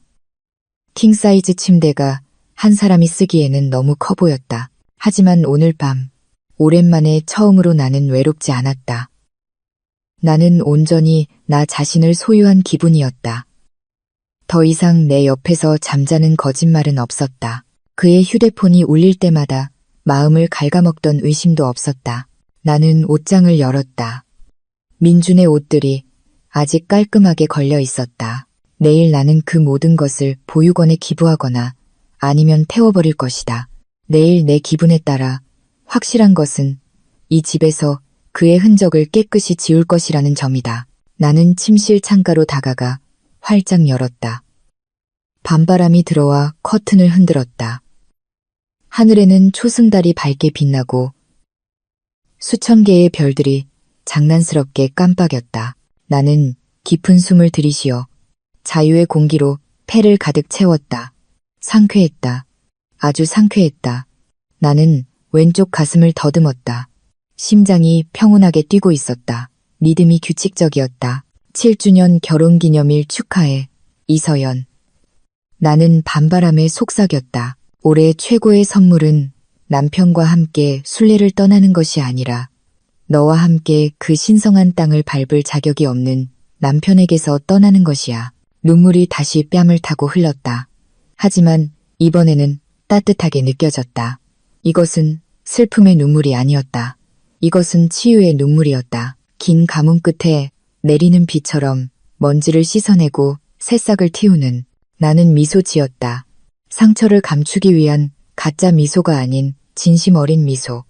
킹사이즈 침대가 한 사람이 쓰기에는 너무 커 보였다. 하지만 오늘 밤, 오랜만에 처음으로 나는 외롭지 않았다. 나는 온전히 나 자신을 소유한 기분이었다. 더 이상 내 옆에서 잠자는 거짓말은 없었다. 그의 휴대폰이 울릴 때마다 마음을 갉아먹던 의심도 없었다. 나는 옷장을 열었다. 민준의 옷들이 아직 깔끔하게 걸려 있었다. 내일 나는 그 모든 것을 보육원에 기부하거나 아니면 태워버릴 것이다. 내일 내 기분에 따라 확실한 것은 이 집에서 그의 흔적을 깨끗이 지울 것이라는 점이다. 나는 침실 창가로 다가가 활짝 열었다. 밤바람이 들어와 커튼을 흔들었다. 하늘에는 초승달이 밝게 빛나고 수천 개의 별들이 장난스럽게 깜빡였다. 나는 깊은 숨을 들이쉬어 자유의 공기로 폐를 가득 채웠다. 상쾌했다. 아주 상쾌했다. 나는 왼쪽 가슴을 더듬었다. 심장이 평온하게 뛰고 있었다. 리듬이 규칙적이었다. 7주년 결혼기념일 축하해. 이서연. 나는 밤바람에 속삭였다. 올해 최고의 선물은 남편과 함께 순례를 떠나는 것이 아니라 너와 함께 그 신성한 땅을 밟을 자격이 없는 남편에게서 떠나는 것이야. 눈물이 다시 뺨을 타고 흘렀다. 하지만 이번에는 따뜻하게 느껴졌다. 이것은 슬픔의 눈물이 아니었다. 이것은 치유의 눈물이었다. 긴 가뭄 끝에 내리는 비처럼 먼지를 씻어내고 새싹을 틔우는. 나는 미소 지었다. 상처를 감추기 위한 가짜 미소가 아닌 진심 어린 미소.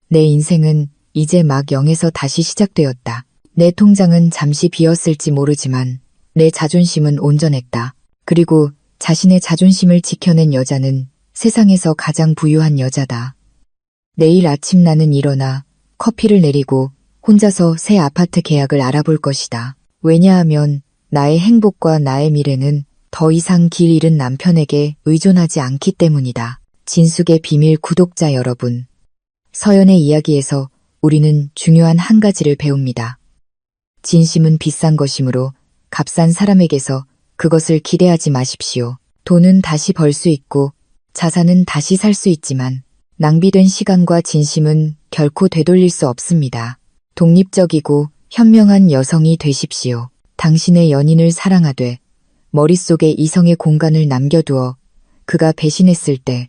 내 인생은 이제 막 0에서 다시 시작되었다. 내 통장은 잠시 비었을지 모르지만 내 자존심은 온전했다. 그리고 자신의 자존심을 지켜낸 여자는 세상에서 가장 부유한 여자다. 내일 아침 나는 일어나 커피를 내리고 혼자서 새 아파트 계약을 알아볼 것이다. 왜냐하면 나의 행복과 나의 미래는 더 이상 길 잃은 남편에게 의존하지 않기 때문이다. 진숙의 비밀 구독자 여러분. 서연의 이야기에서 우리는 중요한 한 가지를 배웁니다. 진심은 비싼 것이므로 값싼 사람에게서 그것을 기대하지 마십시오. 돈은 다시 벌 수 있고 자산은 다시 살 수 있지만 낭비된 시간과 진심은 결코 되돌릴 수 없습니다. 독립적이고 현명한 여성이 되십시오. 당신의 연인을 사랑하되 머릿속에 이성의 공간을 남겨두어 그가 배신했을 때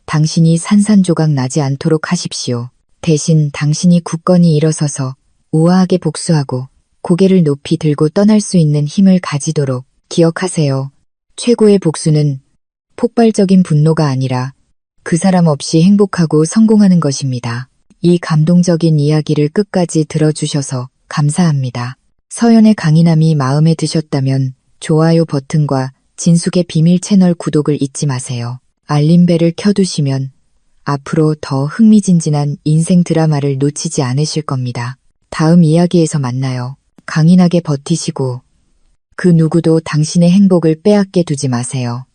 당신이 산산조각 나지 않도록 하십시오. 대신 당신이 굳건히 일어서서 우아하게 복수하고 고개를 높이 들고 떠날 수 있는 힘을 가지도록 기억하세요. 최고의 복수는 폭발적인 분노가 아니라 그 사람 없이 행복하고 성공하는 것입니다. 이 감동적인 이야기를 끝까지 들어주셔서 감사합니다. 서연의 강인함이 마음에 드셨다면 좋아요 버튼과 진숙의 비밀 채널 구독을 잊지 마세요. 알림벨을 켜두시면 앞으로 더 흥미진진한 인생 드라마를 놓치지 않으실 겁니다. 다음 이야기에서 만나요. 강인하게 버티시고 그 누구도 당신의 행복을 빼앗게 두지 마세요.